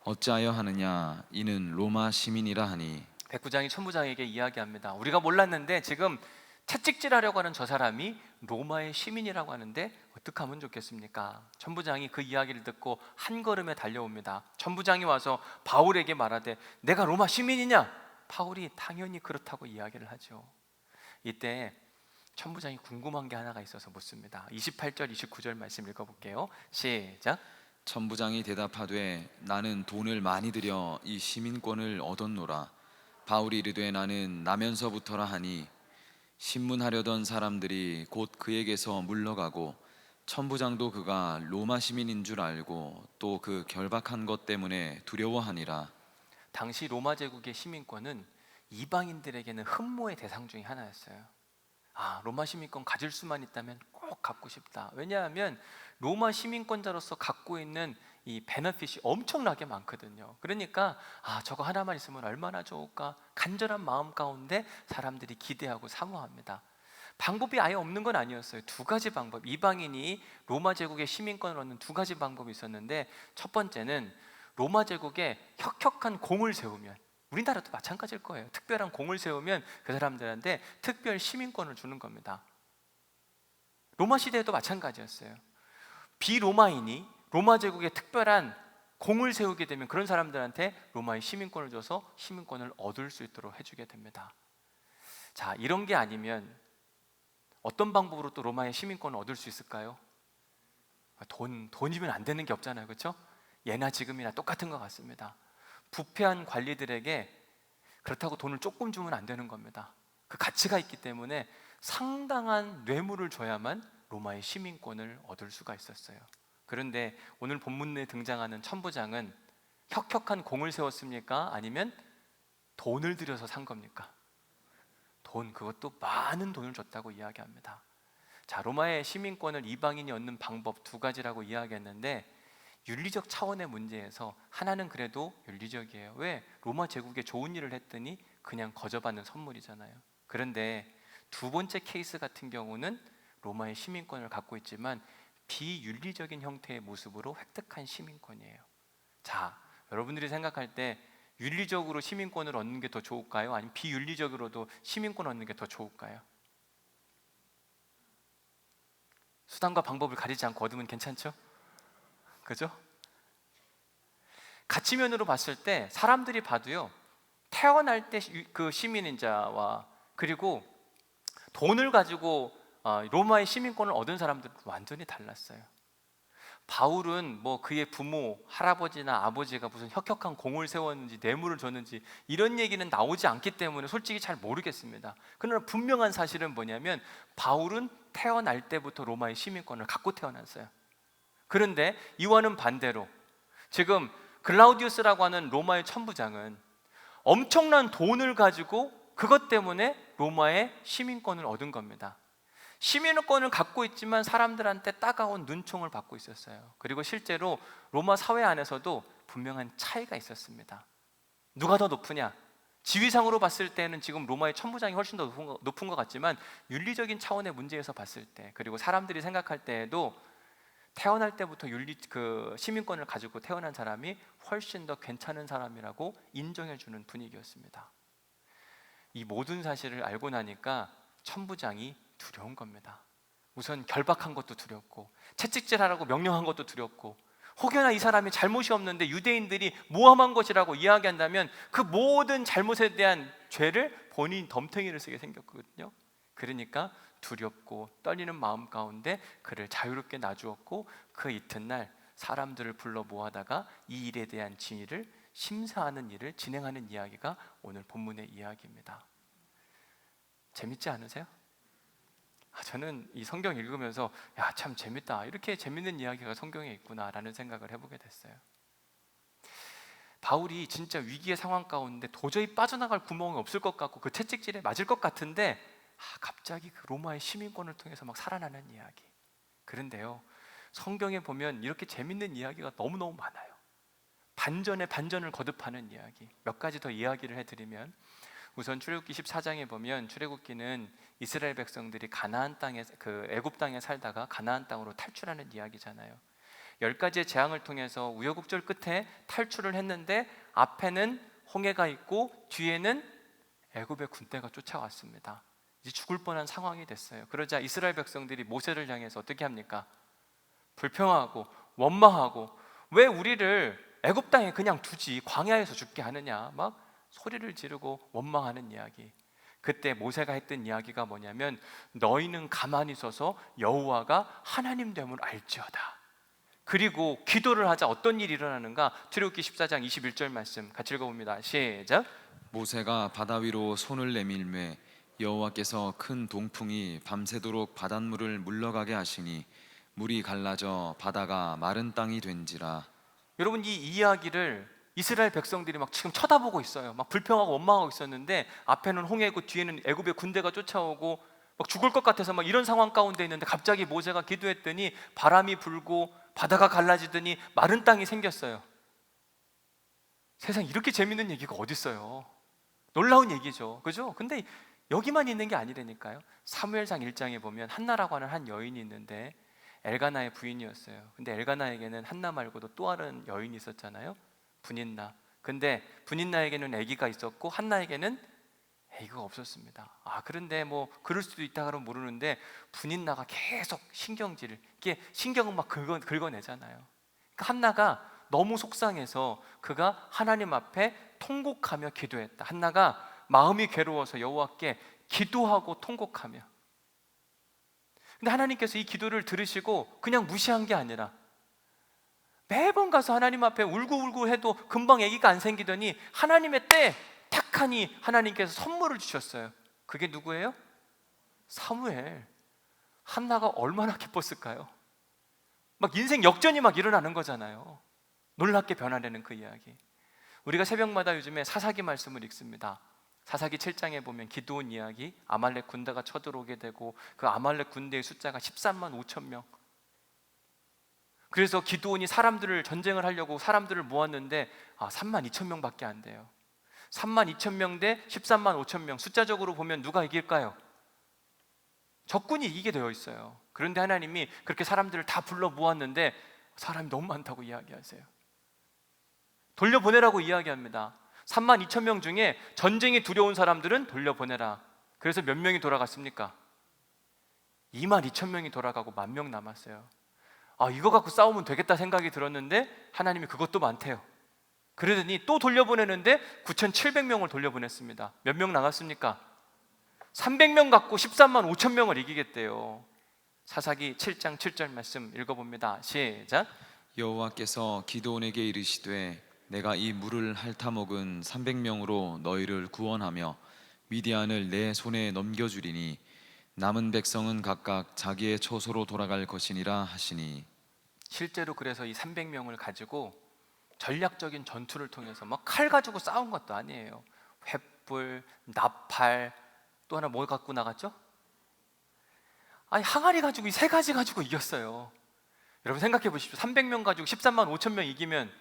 S2: 어찌하여 하느냐 이는 로마 시민이라 하니.
S1: 백부장이 천부장에게 이야기합니다. 우리가 몰랐는데 지금 채찍질하려고 하는 저 사람이 로마의 시민이라고 하는데 어떻게 하면 좋겠습니까? 천부장이 그 이야기를 듣고 한 걸음에 달려옵니다. 천부장이 와서 바울에게 말하되 내가 로마 시민이냐? 바울이 당연히 그렇다고 이야기를 하죠. 이때 천부장이 궁금한 게 하나가 있어서 묻습니다. 28절 29절 말씀 읽어볼게요. 시작.
S2: 천부장이 대답하되 나는 돈을 많이 들여 이 시민권을 얻었노라. 바울이 이르되 나는 나면서부터라 하니 신문하려던 사람들이 곧 그에게서 물러가고 천부장도 그가 로마 시민인 줄 알고 또 그 결박한 것 때문에 두려워하니라.
S1: 당시 로마 제국의 시민권은 이방인들에게는 흠모의 대상 중에 하나였어요. 로마 시민권 가질 수만 있다면 꼭 갖고 싶다. 왜냐하면 로마 시민권자로서 갖고 있는 이 베너핏이 엄청나게 많거든요. 그러니까 저거 하나만 있으면 얼마나 좋을까 간절한 마음 가운데 사람들이 기대하고 사모합니다. 방법이 아예 없는 건 아니었어요. 두 가지 방법, 이방인이 로마 제국의 시민권을 얻는 두 가지 방법이 있었는데, 첫 번째는 로마 제국에 혁혁한 공을 세우면, 우리나라도 마찬가지일 거예요. 특별한 공을 세우면 그 사람들한테 특별 시민권을 주는 겁니다. 로마 시대에도 마찬가지였어요. 비로마인이 로마 제국에 특별한 공을 세우게 되면 그런 사람들한테 로마의 시민권을 줘서 시민권을 얻을 수 있도록 해주게 됩니다. 자, 이런 게 아니면 어떤 방법으로 또 로마의 시민권을 얻을 수 있을까요? 돈이면 안 되는 게 없잖아요, 그렇죠? 예나 지금이나 똑같은 것 같습니다. 부패한 관리들에게 그렇다고 돈을 조금 주면 안 되는 겁니다. 그 가치가 있기 때문에 상당한 뇌물을 줘야만 로마의 시민권을 얻을 수가 있었어요. 그런데 오늘 본문에 등장하는 천부장은 혁혁한 공을 세웠습니까? 아니면 돈을 들여서 산 겁니까? 돈, 그것도 많은 돈을 줬다고 이야기합니다. 자, 로마의 시민권을 이방인이 얻는 방법 두 가지라고 이야기했는데, 윤리적 차원의 문제에서 하나는 그래도 윤리적이에요. 왜? 로마 제국에 좋은 일을 했더니 그냥 거저받는 선물이잖아요. 그런데 두 번째 케이스 같은 경우는 로마의 시민권을 갖고 있지만 비윤리적인 형태의 모습으로 획득한 시민권이에요. 자, 여러분들이 생각할 때 윤리적으로 시민권을 얻는 게 더 좋을까요? 아니면 비윤리적으로도 시민권을 얻는 게 더 좋을까요? 수단과 방법을 가리지 않고 얻으면 괜찮죠? 그죠? 가치면으로 봤을 때 사람들이 봐도요, 태어날 때 그 시민인자와 그리고 돈을 가지고 로마의 시민권을 얻은 사람들은 완전히 달랐어요. 바울은 뭐 그의 부모, 할아버지나 아버지가 무슨 혁혁한 공을 세웠는지 뇌물을 줬는지 이런 얘기는 나오지 않기 때문에 솔직히 잘 모르겠습니다. 그러나 분명한 사실은 뭐냐면 바울은 태어날 때부터 로마의 시민권을 갖고 태어났어요. 그런데 이와는 반대로 지금 글라우디우스라고 하는 로마의 천부장은 엄청난 돈을 가지고 그것 때문에 로마의 시민권을 얻은 겁니다. 시민권을 갖고 있지만 사람들한테 따가운 눈총을 받고 있었어요. 그리고 실제로 로마 사회 안에서도 분명한 차이가 있었습니다. 누가 더 높으냐? 지위상으로 봤을 때는 지금 로마의 천부장이 훨씬 더 높은 것 같지만 윤리적인 차원의 문제에서 봤을 때, 그리고 사람들이 생각할 때에도 태어날 때부터 시민권을 가지고 태어난 사람이 훨씬 더 괜찮은 사람이라고 인정해주는 분위기였습니다. 이 모든 사실을 알고 나니까 천부장이 두려운 겁니다. 우선 결박한 것도 두렵고 채찍질하라고 명령한 것도 두렵고, 혹여나 이 사람이 잘못이 없는데 유대인들이 모함한 것이라고 이야기한다면 그 모든 잘못에 대한 죄를 본인 덤탱이를 쓰게 생겼거든요. 그러니까 두렵고 떨리는 마음 가운데 그를 자유롭게 놔주었고, 그 이튿날 사람들을 불러 모아다가 이 일에 대한 진위를 심사하는 일을 진행하는 이야기가 오늘 본문의 이야기입니다. 재밌지 않으세요? 저는 이 성경 읽으면서 참 재밌다, 이렇게 재밌는 이야기가 성경에 있구나라는 생각을 해보게 됐어요. 바울이 진짜 위기의 상황 가운데 도저히 빠져나갈 구멍이 없을 것 같고 그 채찍질에 맞을 것 같은데 갑자기 그 로마의 시민권을 통해서 막 살아나는 이야기. 그런데요, 성경에 보면 이렇게 재밌는 이야기가 너무너무 많아요. 반전에 반전을 거듭하는 이야기. 몇 가지 더 이야기를 해드리면, 우선 출애굽기 14장에 보면 출애굽기는 이스라엘 백성들이 가나안 땅에 애굽 땅에 살다가 가나안 땅으로 탈출하는 이야기잖아요. 10가지의 재앙을 통해서 우여곡절 끝에 탈출을 했는데 앞에는 홍해가 있고 뒤에는 애굽의 군대가 쫓아왔습니다. 이제 죽을 뻔한 상황이 됐어요. 그러자 이스라엘 백성들이 모세를 향해서 어떻게 합니까? 불평하고 원망하고, 왜 우리를 애굽 땅에 그냥 두지 광야에서 죽게 하느냐, 막 소리를 지르고 원망하는 이야기. 그때 모세가 했던 이야기가 뭐냐면 너희는 가만히 서서 여호와가 하나님 됨을 알지어다. 그리고 기도를 하자. 어떤 일이 일어나는가? 출애굽기 14장 21절 말씀 같이 읽어봅니다. 시작.
S2: 모세가 바다 위로 손을 내밀매 여호와께서 큰 동풍이 밤새도록 바닷물을 물러가게 하시니 물이 갈라져 바다가 마른 땅이 된지라.
S1: 여러분, 이 이야기를 이스라엘 백성들이 막 지금 쳐다보고 있어요. 막 불평하고 원망하고 있었는데 앞에는 홍해고 뒤에는 애굽의 군대가 쫓아오고 막 죽을 것 같아서 막 이런 상황 가운데 있는데 갑자기 모세가 기도했더니 바람이 불고 바다가 갈라지더니 마른 땅이 생겼어요. 세상 이렇게 재밌는 얘기가 어디 있어요? 놀라운 얘기죠, 그죠? 근데 여기만 있는 게 아니라니까요. 사무엘상 1장에 보면 한나라고 하는 한 여인이 있는데 엘가나의 부인이었어요. 근데 엘가나에게는 한나 말고도 또 다른 여인이 있었잖아요. 분인나. 근데 분인나에게는 아기가 있었고 한나에게는 아기가 없었습니다. 그런데 뭐 그럴 수도 있다 그러면 모르는데 분인나가 계속 신경질을, 이게 신경은 막 긁어내잖아요. 그러니까 한나가 너무 속상해서 그가 하나님 앞에 통곡하며 기도했다. 한나가 마음이 괴로워서 여호와께 기도하고 통곡하며. 근데 하나님께서 이 기도를 들으시고 그냥 무시한 게 아니라 매번 가서 하나님 앞에 울고울고 해도 금방 아기가 안 생기더니 하나님의 때 딱 하니 하나님께서 선물을 주셨어요. 그게 누구예요? 사무엘. 한나가 얼마나 기뻤을까요? 막 인생 역전이 막 일어나는 거잖아요. 놀랍게 변화되는 그 이야기. 우리가 새벽마다 요즘에 사사기 말씀을 읽습니다. 사사기 7장에 보면 기드온 이야기, 아말렉 군대가 쳐들어오게 되고 그 아말렉 군대의 숫자가 13만 5천 명. 그래서 기드온이 사람들을 전쟁을 하려고 사람들을 모았는데 3만 2천 명밖에 안 돼요. 3만 2천 명 대 13만 5천 명. 숫자적으로 보면 누가 이길까요? 적군이 이기게 되어 있어요. 그런데 하나님이 그렇게 사람들을 다 불러 모았는데 사람이 너무 많다고 이야기하세요. 돌려보내라고 이야기합니다. 3만 2천 명 중에 전쟁이 두려운 사람들은 돌려보내라. 그래서 몇 명이 돌아갔습니까? 2만 2천 명이 돌아가고 1만 명 남았어요. 이거 갖고 싸우면 되겠다 생각이 들었는데 하나님이 그것도 많대요. 그러더니 또 돌려보내는데 9,700명을 돌려보냈습니다. 몇 명 나갔습니까? 300명 갖고 13만 5천 명을 이기겠대요. 사사기 7장 7절 말씀 읽어봅니다. 시작.
S2: 여호와께서 기드온에게 이르시되 내가 이 물을 핥아먹은 300명으로 너희를 구원하며 미디안을 내 손에 넘겨주리니 남은 백성은 각각 자기의 처소로 돌아갈 것이니라 하시니.
S1: 실제로 그래서 이 300명을 가지고 전략적인 전투를 통해서 막 칼 가지고 싸운 것도 아니에요. 횃불, 나팔, 또 하나 뭐 갖고 나갔죠? 항아리 가지고 이 세 가지 가지고 이겼어요. 여러분 생각해 보십시오. 300명 가지고 13만 5천 명 이기면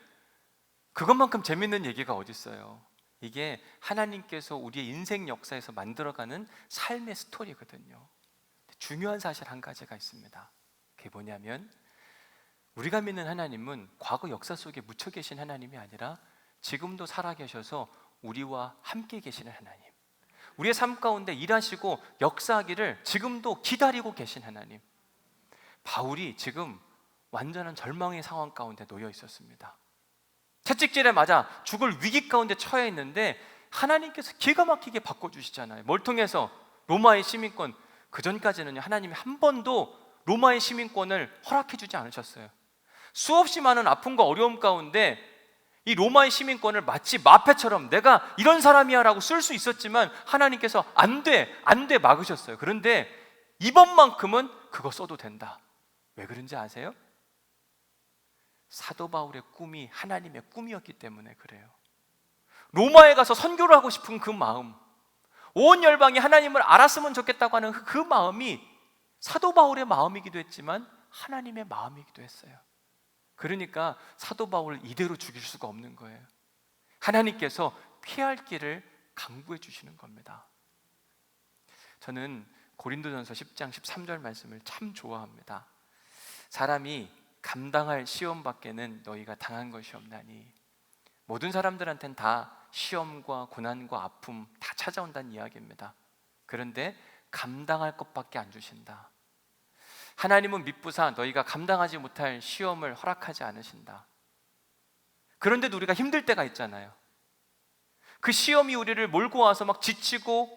S1: 그것만큼 재밌는 얘기가 어디 있어요? 이게 하나님께서 우리의 인생 역사에서 만들어가는 삶의 스토리거든요. 중요한 사실 한 가지가 있습니다. 그게 뭐냐면 우리가 믿는 하나님은 과거 역사 속에 묻혀 계신 하나님이 아니라 지금도 살아계셔서 우리와 함께 계시는 하나님, 우리의 삶 가운데 일하시고 역사하기를 지금도 기다리고 계신 하나님. 바울이 지금 완전한 절망의 상황 가운데 놓여 있었습니다. 채찍질에 맞아 죽을 위기 가운데 처해 있는데 하나님께서 기가 막히게 바꿔주시잖아요. 뭘 통해서? 로마의 시민권. 그전까지는 하나님이 한 번도 로마의 시민권을 허락해 주지 않으셨어요. 수없이 많은 아픔과 어려움 가운데 이 로마의 시민권을 마치 마패처럼 내가 이런 사람이야 라고 쓸 수 있었지만 하나님께서 안 돼 막으셨어요. 그런데 이번만큼은 그거 써도 된다. 왜 그런지 아세요? 사도 바울의 꿈이 하나님의 꿈이었기 때문에 그래요. 로마에 가서 선교를 하고 싶은 그 마음, 온 열방이 하나님을 알았으면 좋겠다고 하는 그 마음이 사도 바울의 마음이기도 했지만 하나님의 마음이기도 했어요. 그러니까 사도 바울을 이대로 죽일 수가 없는 거예요. 하나님께서 피할 길을 강구해 주시는 겁니다. 저는 고린도전서 10장 13절 말씀을 참 좋아합니다. 사람이 감당할 시험 밖에는 너희가 당한 것이 없나니. 모든 사람들한테는 다 시험과 고난과 아픔 다 찾아온다는 이야기입니다. 그런데 감당할 것밖에 안 주신다. 하나님은 미쁘사 너희가 감당하지 못할 시험을 허락하지 않으신다. 그런데도 우리가 힘들 때가 있잖아요. 그 시험이 우리를 몰고 와서 막 지치고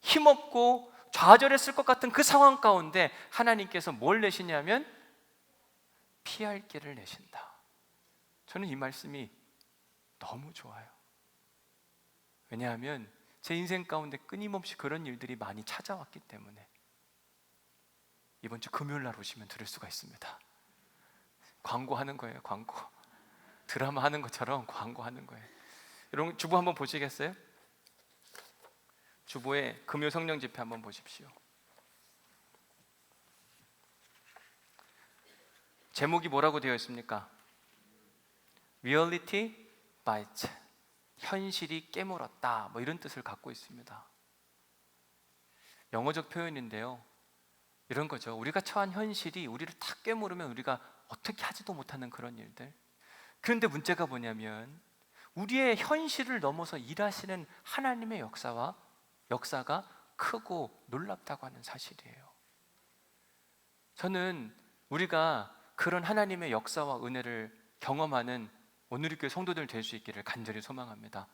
S1: 힘없고 좌절했을 것 같은 그 상황 가운데 하나님께서 뭘 내시냐면 피할 길을 내신다. 저는 이 말씀이 너무 좋아요. 왜냐하면 제 인생 가운데 끊임없이 그런 일들이 많이 찾아왔기 때문에. 이번 주 금요일 날 오시면 들을 수가 있습니다. 광고하는 거예요. 광고. 드라마 하는 것처럼 광고하는 거예요. 여러분 주보 한번 보시겠어요? 주보의 금요 성령 집회 한번 보십시오. 제목이 뭐라고 되어 있습니까? Reality bites. 현실이 깨물었다. 뭐 이런 뜻을 갖고 있습니다. 영어적 표현인데요. 이런 거죠. 우리가 처한 현실이 우리를 탁 깨물으면 우리가 어떻게 하지도 못하는 그런 일들. 그런데 문제가 뭐냐면 우리의 현실을 넘어서 일하시는 하나님의 역사가 크고 놀랍다고 하는 사실이에요. 저는 우리가 그런 하나님의 역사와 은혜를 경험하는 오늘의 교회 성도들 될 수 있기를 간절히 소망합니다.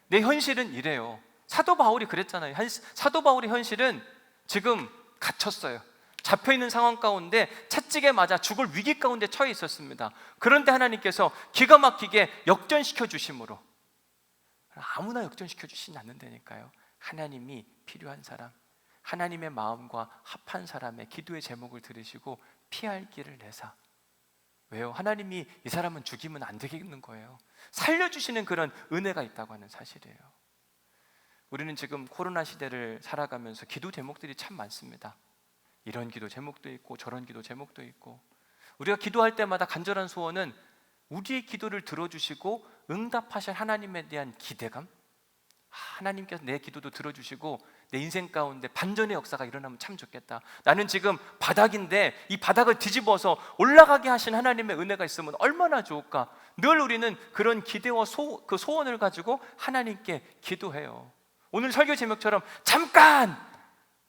S1: 내 현실은 이래요. 사도 바울이 그랬잖아요. 사도 바울의 현실은 지금 갇혔어요. 잡혀있는 상황 가운데 채찍에 맞아 죽을 위기 가운데 처해 있었습니다. 그런데 하나님께서 기가 막히게 역전시켜 주심으로, 아무나 역전시켜 주시지 않는다니까요. 하나님이 필요한 사람, 하나님의 마음과 합한 사람의 기도의 제목을 들으시고 피할 길을 내사. 왜요? 하나님이 이 사람은 죽이면 안 되겠는 거예요. 살려주시는 그런 은혜가 있다고 하는 사실이에요. 우리는 지금 코로나 시대를 살아가면서 기도 제목들이 참 많습니다. 이런 기도 제목도 있고 저런 기도 제목도 있고, 우리가 기도할 때마다 간절한 소원은 우리의 기도를 들어주시고 응답하실 하나님에 대한 기대감, 하나님께서 내 기도도 들어주시고 내 인생 가운데 반전의 역사가 일어나면 참 좋겠다. 나는 지금 바닥인데 이 바닥을 뒤집어서 올라가게 하신 하나님의 은혜가 있으면 얼마나 좋을까. 늘 우리는 그런 기대와 그 소원을 가지고 하나님께 기도해요. 오늘 설교 제목처럼 잠깐!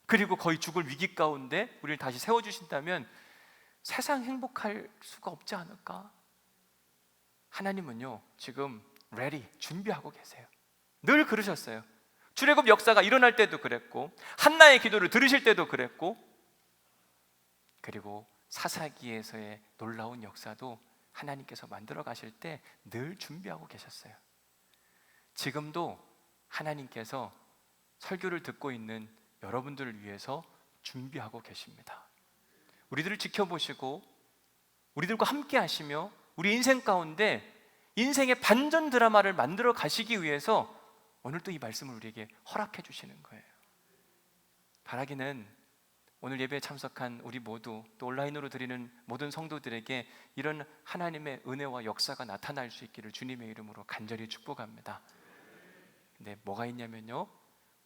S1: 그리고 거의 죽을 위기 가운데 우리를 다시 세워주신다면 세상 행복할 수가 없지 않을까? 하나님은요 지금 ready, 준비하고 계세요. 늘 그러셨어요. 출애굽 역사가 일어날 때도 그랬고, 한나의 기도를 들으실 때도 그랬고, 그리고 사사기에서의 놀라운 역사도 하나님께서 만들어 가실 때 늘 준비하고 계셨어요. 지금도 하나님께서 설교를 듣고 있는 여러분들을 위해서 준비하고 계십니다. 우리들을 지켜보시고 우리들과 함께 하시며 우리 인생 가운데 인생의 반전 드라마를 만들어 가시기 위해서 오늘 또 이 말씀을 우리에게 허락해 주시는 거예요. 바라기는 오늘 예배에 참석한 우리 모두, 또 온라인으로 드리는 모든 성도들에게 이런 하나님의 은혜와 역사가 나타날 수 있기를 주님의 이름으로 간절히 축복합니다. 근데 뭐가 있냐면요,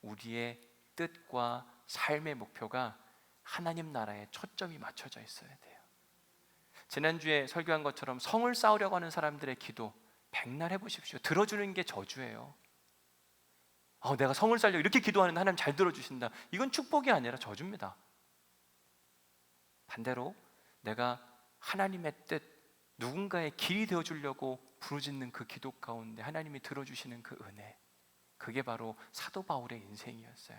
S1: 우리의 뜻과 삶의 목표가 하나님 나라에 초점이 맞춰져 있어야 돼요. 지난주에 설교한 것처럼 성을 쌓으려고 하는 사람들의 기도 백날 해보십시오. 들어주는 게 저주예요. 내가 성을 쌓으려고 이렇게 기도하는데 하나님 잘 들어주신다. 이건 축복이 아니라 저주입니다. 반대로 내가 하나님의 뜻, 누군가의 길이 되어주려고 부르짖는 그 기도 가운데 하나님이 들어주시는 그 은혜, 그게 바로 사도 바울의 인생이었어요.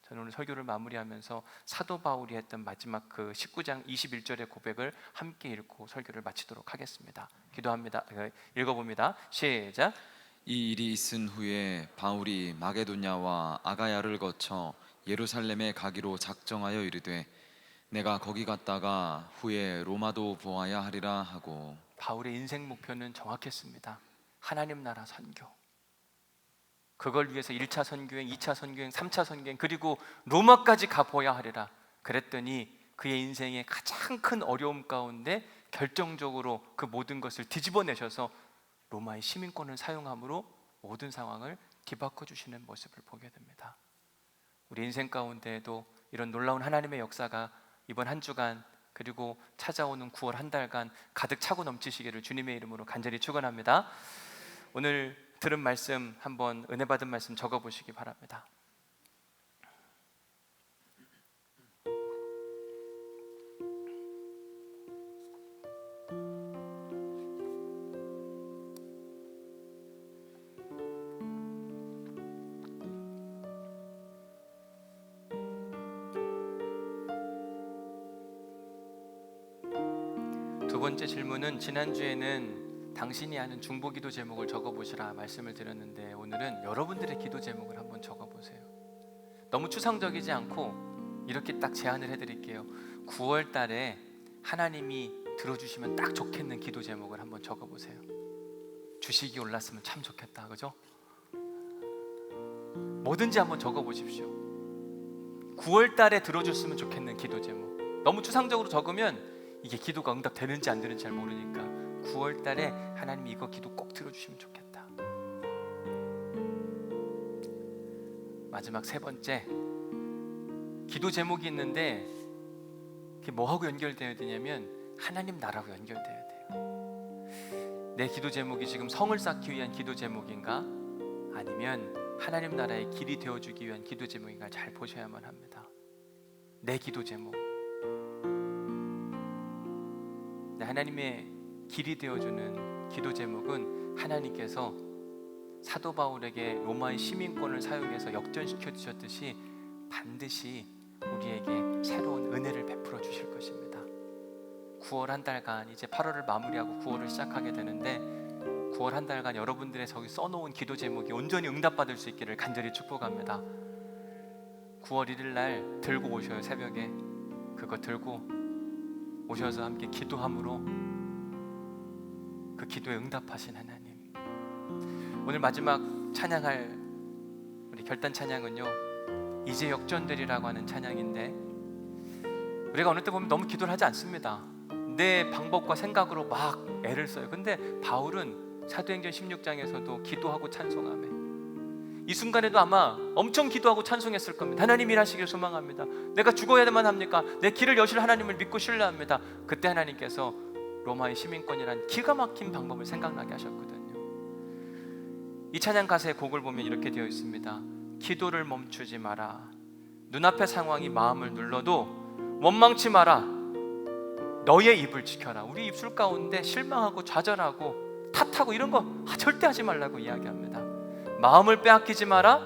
S1: 저는 오늘 설교를 마무리하면서 사도 바울이 했던 마지막 그 19장 21절의 고백을 함께 읽고 설교를 마치도록 하겠습니다. 기도합니다. 읽어봅니다. 시작.
S2: 이 일이 있은 후에 바울이 마게도냐와 아가야를 거쳐 예루살렘에 가기로 작정하여 이르되 내가 거기 갔다가 후에 로마도 보아야 하리라 하고.
S1: 바울의 인생 목표는 정확했습니다. 하나님 나라 선교. 그걸 위해서 1차 선교행, 2차 선교행, 3차 선교행, 그리고 로마까지 가보아야 하리라. 그랬더니 그의 인생의 가장 큰 어려움 가운데 결정적으로 그 모든 것을 뒤집어내셔서 로마의 시민권을 사용함으로 모든 상황을 뒤바꿔 주시는 모습을 보게 됩니다. 우리 인생 가운데에도 이런 놀라운 하나님의 역사가 이번 한 주간 그리고 찾아오는 9월 한 달간 가득 차고 넘치시기를 주님의 이름으로 간절히 축원합니다. 오늘 들은 말씀 한번 은혜 받은 말씀 적어보시기 바랍니다. 두 번째 질문은 지난주에는 당신이 아는 중보기도 제목을 적어보시라 말씀을 드렸는데 오늘은 여러분들의 기도 제목을 한번 적어보세요. 너무 추상적이지 않고 이렇게 딱 제안을 해드릴게요. 9월 달에 하나님이 들어주시면 딱 좋겠는 기도 제목을 한번 적어보세요. 주식이 올랐으면 참 좋겠다, 그죠? 뭐든지 한번 적어보십시오. 9월 달에 들어줬으면 좋겠는 기도 제목. 너무 추상적으로 적으면 이게 기도가 응답되는지 안 되는지 잘 모르니까 9월 달에 하나님이 이거 기도 꼭 들어주시면 좋겠다. 마지막 세 번째, 기도 제목이 있는데 그게 뭐하고 연결되어야 되냐면 하나님 나라하고 연결되어야 돼요. 내 기도 제목이 지금 성을 쌓기 위한 기도 제목인가? 아니면 하나님 나라의 길이 되어주기 위한 기도 제목인가 잘 보셔야만 합니다. 내 기도 제목, 하나님의 길이 되어주는 기도 제목은 하나님께서 사도 바울에게 로마의 시민권을 사용해서 역전시켜 주셨듯이 반드시 우리에게 새로운 은혜를 베풀어 주실 것입니다. 9월 한 달간 이제 8월을 마무리하고 9월을 시작하게 되는데 9월 한 달간 여러분들의 저기 써놓은 기도 제목이 온전히 응답받을 수 있기를 간절히 축복합니다. 9월 1일 날 들고 오셔요. 새벽에 그거 들고 오셔서 함께 기도함으로 그 기도에 응답하신 하나님. 오늘 마지막 찬양할 우리 결단 찬양은요, 이제 역전되리라고 하는 찬양인데 우리가 어느 때 보면 너무 기도를 하지 않습니다. 내 방법과 생각으로 막 애를 써요. 근데 바울은 사도행전 16장에서도 기도하고 찬송하며 이 순간에도 아마 엄청 기도하고 찬송했을 겁니다. 하나님 일하시길 소망합니다. 내가 죽어야만 합니까? 내 길을 여실 하나님을 믿고 신뢰합니다. 그때 하나님께서 로마의 시민권이란 기가 막힌 방법을 생각나게 하셨거든요. 이 찬양 가사의 곡을 보면 이렇게 되어 있습니다. 기도를 멈추지 마라. 눈앞의 상황이 마음을 눌러도 원망치 마라. 너의 입을 지켜라. 우리 입술 가운데 실망하고 좌절하고 탓하고 이런 거 절대 하지 말라고 이야기합니다. 마음을 빼앗기지 마라.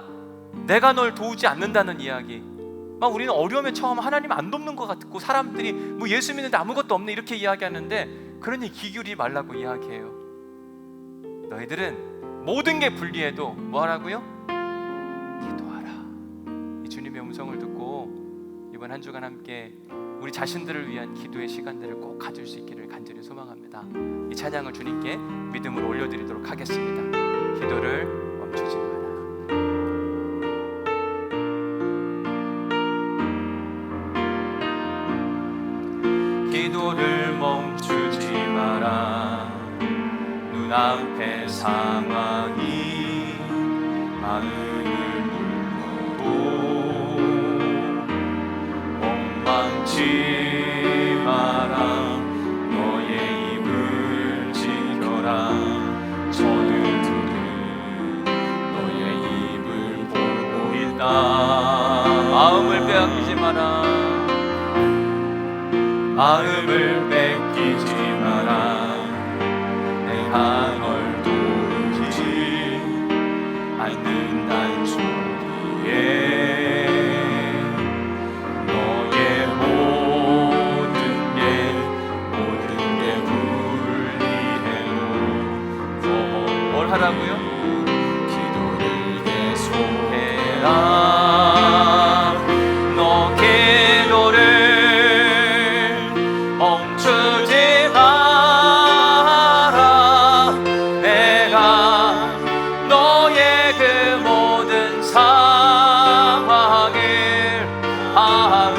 S1: 내가 널 도우지 않는다는 이야기. 막 우리는 어려움에 처하면 하나님 안 돕는 것 같고 사람들이 뭐 예수 믿는데 아무것도 없네 이렇게 이야기하는데 그러니 기울이지 말라고 이야기해요. 너희들은 모든 게 불리해도 뭐 하라고요? 기도하라. 이 주님의 음성을 듣고 이번 한 주간 함께 우리 자신들을 위한 기도의 시간들을 꼭 가질 수 있기를 간절히 소망합니다. 이 찬양을 주님께 믿음으로 올려드리도록 하겠습니다. 기도를 멈추지 마라. 기도를 멈추지 마라. 눈앞의 상황이 마음을 눌러도 원망치 마라. 너의 입을 지켜라. 저들은 너의 입을 보고 있다. 마음을 빼앗기지 마라. 마음을 뺏기지 마라. 내가 널 도우지 않는다는 소리에 너의 모든 게 불리해도 뭘 하라고요? 기도를 계속해라. 너 기도를 멈추지 마라. 내가 너의 그 모든 상황을 바로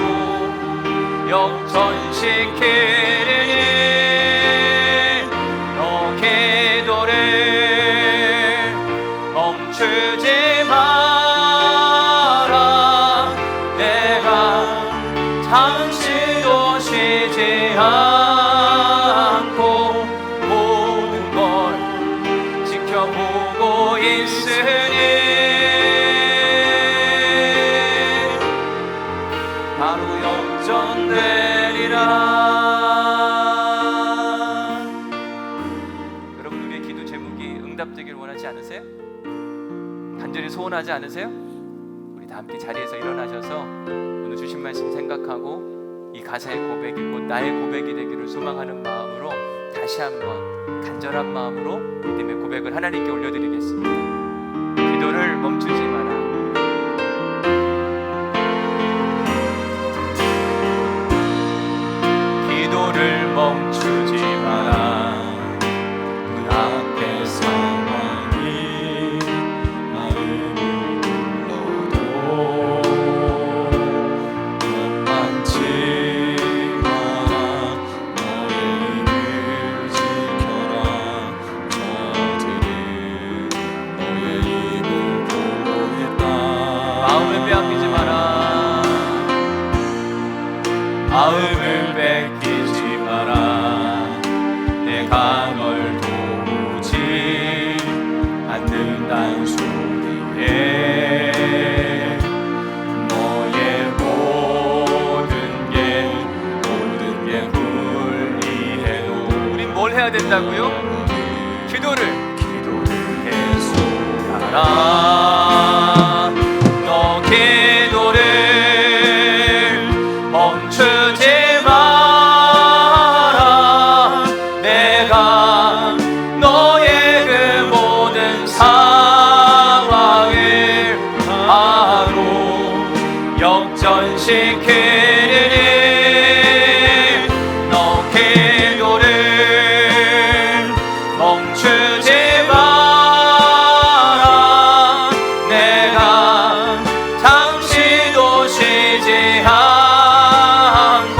S1: 역전시키리니 너 기도를 멈추지 마라. 내가 잠시도 쉬지 않고 모든 걸 지켜보고 있으니 바로 역전되리라. 여러분, 우리의 기도 제목이 응답되길 원하지 않으세요? 간절히 소원하지 않으세요? 우리 다 함께 자리에서 일어나셔서 오늘 주신 말씀 생각하고 이 이 가사의 고백이 곧 나의 고백이 되기를 소망하는 마음으로 다시 한번 간절한 마음으로 믿음의 고백을 하나님께 올려드리겠습니다. 기도를 멈추지 마라. 기도를 멈추지 마라. 그 앞에 상황이 마음을 불러도
S3: 원망치 마라. 너의 입을 지켜라. 저들은 너의 입을 보고 있다.
S1: 마음을 빼앗기지 마라. 마음을 뺏기지 마라. 내가 널 도우지 않는다는 소리에 너의 모든 게 불리해도 우린 뭘 해야 된다고요? 기도를 계속하라. 너 기도를 멈추지 마라. 내가 너의 그 모든 상황을 바로 역전시키리니 너 기도를 멈추지 마라. 내가 잠시도 쉬지 않고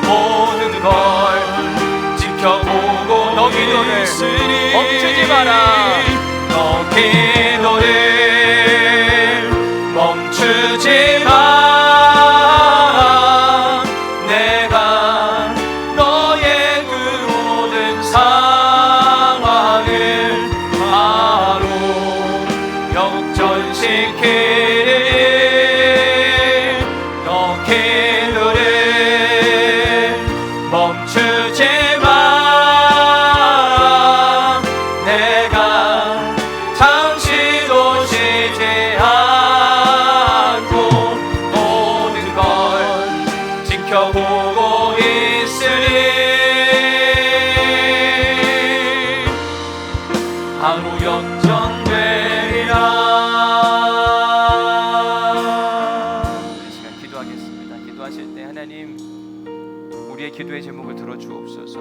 S1: 모든 걸 지켜보고 너 기도를 멈추지 마라. 너 기도를 멈추지 마라. 내가 너의 그 모든 상황을 바로 역전시키리. 너 기도를 멈추지 마라. 내가 잠시도 쉬지 않고 모든 걸 지켜보고 있으리. 바로 역전되리라. 이 시간 기도하겠습니다. 기도하실 때 하나님, 우리의 기도의 제목을 들어주옵소서.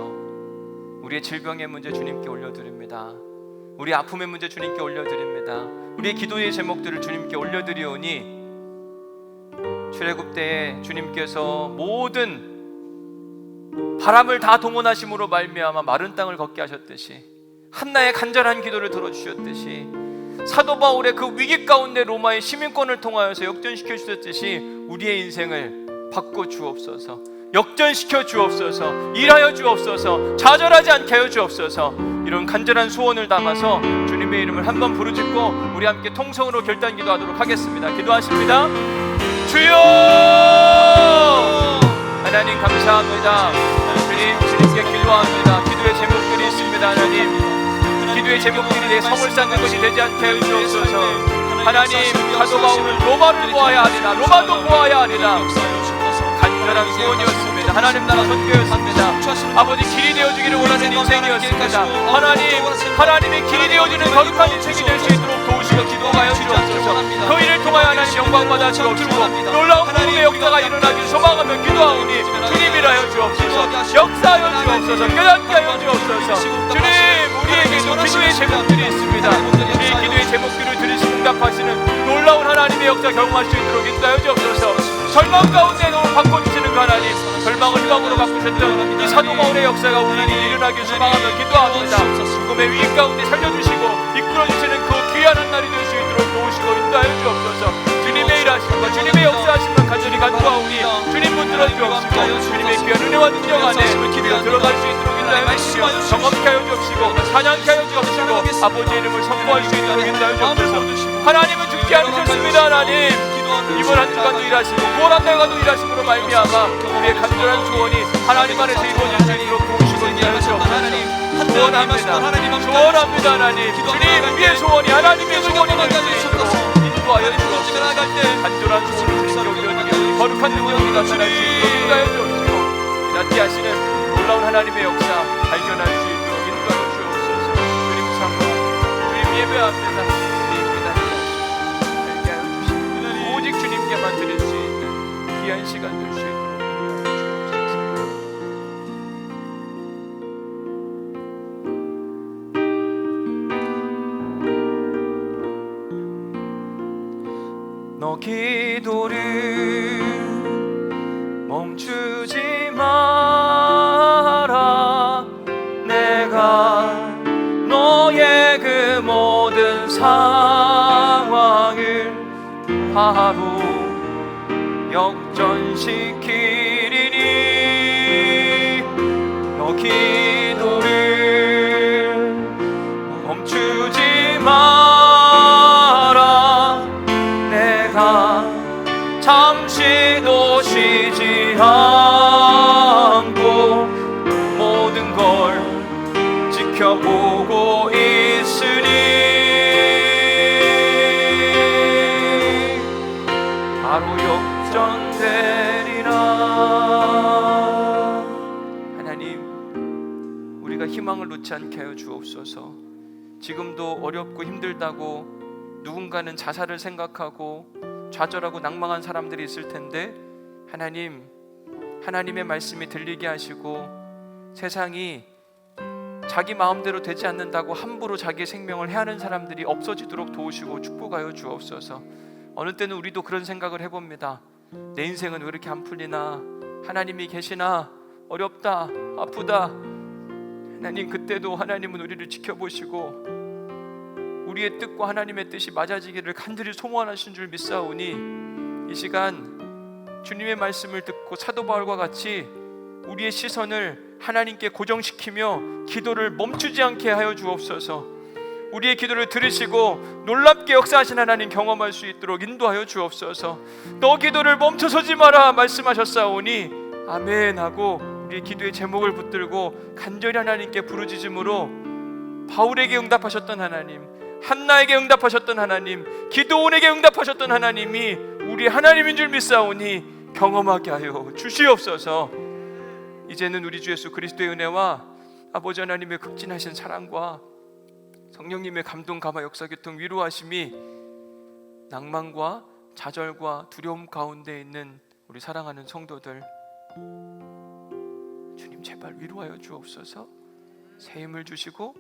S1: 우리의 질병의 문제 주님께 올려드립니다. 우리 아픔의 문제 주님께 올려드립니다. 우리의 기도의 제목들을 주님께 올려드리오니 출애굽 때에 주님께서 모든 바람을 다 동원하심으로 말미암아 마른 땅을 걷게 하셨듯이, 한나의 간절한 기도를 들어주셨듯이, 사도 바울의 그 위기 가운데 로마의 시민권을 통하여서 역전시켜 주셨듯이 우리의 인생을 바꿔 주옵소서. 역전시켜 주옵소서. 일하여 주옵소서. 좌절하지 않게 하여 주옵소서. 이런 간절한 소원을 담아서 주님의 이름을 한번 부르짖고 우리 함께 통성으로 결단 기도하도록 하겠습니다. 기도하십니다. 주여! 하나님 감사합니다. 주님께 기도합니다. 기도의 제목들이 있습니다. 하나님, 기도의 제목들이 내 성을 쌓는 것이 되지 않게 하여 주옵소서. 하나님, 사도 바울은 로마를 보아야 하리라. 로마도 보아야 하리라. 간절한 소원이었습니다. 하나님 나라 선교였습니다. 아버지, 길이 되어주기를 원하는 인생이었습니다. 하나님의 길이 되어주는 거룩한 인생이 될 수 있도록 도우시고 기도하여 주옵소서. 그 일을 통하여 하나님 영광받아 주옵시고 놀라운 복음의 역사가 일어나길 소망하며 기도하오니 주님이라여 주옵소서. 역사하여 주옵소서. 깨닫게 하여 주옵소서. 주님, 우리에게도 기도의 제목들이 있습니다. 우리의 기도의 제목들을 들으시고 응답하시는 놀라운 하나님의 역사 경험할 수 있도록 인도하여 주옵소서. 절망 가운데 바꿔주시는 그 하나님, 절망을 희망으로 바꾸셨던 이 사도 바울의 역사가 우리에게 일어나길 소망하며 기도합니다. 죽음의 위기 가운데 살려주시고 이끌어주시는 그 귀한 한 날이 될 수 있도록 도우시고 인도하여 주옵소서. 주님의 일하심과 주님의 역사하심을 간절히 간구하오니 주님 붙들어 주옵시고 주님의 귀한 은혜와 능력 안에 우리가 들어갈 수 있도록 인도하여 주시고 경험케 하여 주옵시고 찬양케 하여 주옵시고 아버지 이름을 선포할 수 있도록 인도하여 주옵소서. 하나님은 죽지 않으셨습니다. 하나님, 이번 한 주간도 일하시고 무한 한 달간도 일하심으로 말미암아 우리의 간절한 소원이 하나님 안에서 이루어질 수 있도록 도우시고 인도하여 주옵소서. 소원합니다. 하나님, 주님 우리의 소원이 하나님의 소원이 될 수 있도록 인도하여 주옵소서. 간절한 소원을 주님께 올려드리고 거룩한 능력이 나타날 수 있도록 인도하여 주옵소서. 함께 하시는 놀라운 하나님의 역사 발견할 수 있도록 인도하여 주옵소서. 주님 참고 주님 예배합니다. 주님 기다리고 알게 하여 주시고 오직 주님께만 드릴 수 있는 귀한 시간 될 수 있도록 너 기도를 멈추지 마라. 내가 너의 그 모든 상황을 바로 역전시키리니 너 기도를 멈추지 마라. 내가 잠시도 쉬지 않고 모든 걸 지켜보고 있으니 바로 역전되리라. 하나님, 우리가 희망을 놓지 않게 하여 주옵소서. 지금도 어렵고 힘들다고 누군가는 자살을 생각하고 좌절하고 낭망한 사람들이 있을 텐데 하나님, 하나님의 말씀이 들리게 하시고 세상이 자기 마음대로 되지 않는다고 함부로 자기의 생명을 해하는 사람들이 없어지도록 도우시고 축복하여 주옵소서. 어느 때는 우리도 그런 생각을 해봅니다. 내 인생은 왜 이렇게 안 풀리나? 하나님이 계시나? 어렵다, 아프다. 하나님, 그때도 하나님은 우리를 지켜보시고 우리의 뜻과 하나님의 뜻이 맞아지기를 간절히 소원하신 줄 믿사오니 이 시간 주님의 말씀을 듣고 사도 바울과 같이 우리의 시선을 하나님께 고정시키며 기도를 멈추지 않게 하여 주옵소서. 우리의 기도를 들으시고 놀랍게 역사하신 하나님 경험할 수 있도록 인도하여 주옵소서. 너 기도를 멈춰서지 마라 말씀하셨사오니 아멘 하고 우리의 기도의 제목을 붙들고 간절히 하나님께 부르짖음으로 바울에게 응답하셨던 하나님, 한나에게 응답하셨던 하나님, 기드온에게 응답하셨던 하나님이 우리 하나님인 줄 믿사오니 경험하게 하여 주시옵소서. 이제는 우리 주 예수 그리스도의 은혜와 아버지 하나님의 극진하신 사랑과 성령님의 감동 감화 역사 교통 위로하심이 낭만과 좌절과 두려움 가운데 있는 우리 사랑하는 성도들, 주님 제발 위로하여 주옵소서. 새 힘을 주시고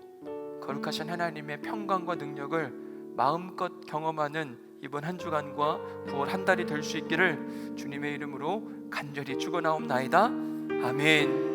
S1: 거룩하신 하나님의 평강과 능력을 마음껏 경험하는 이번 한 주간과 9월 한 달이 될 수 있기를 주님의 이름으로 간절히 축원하옵나이다. 아멘.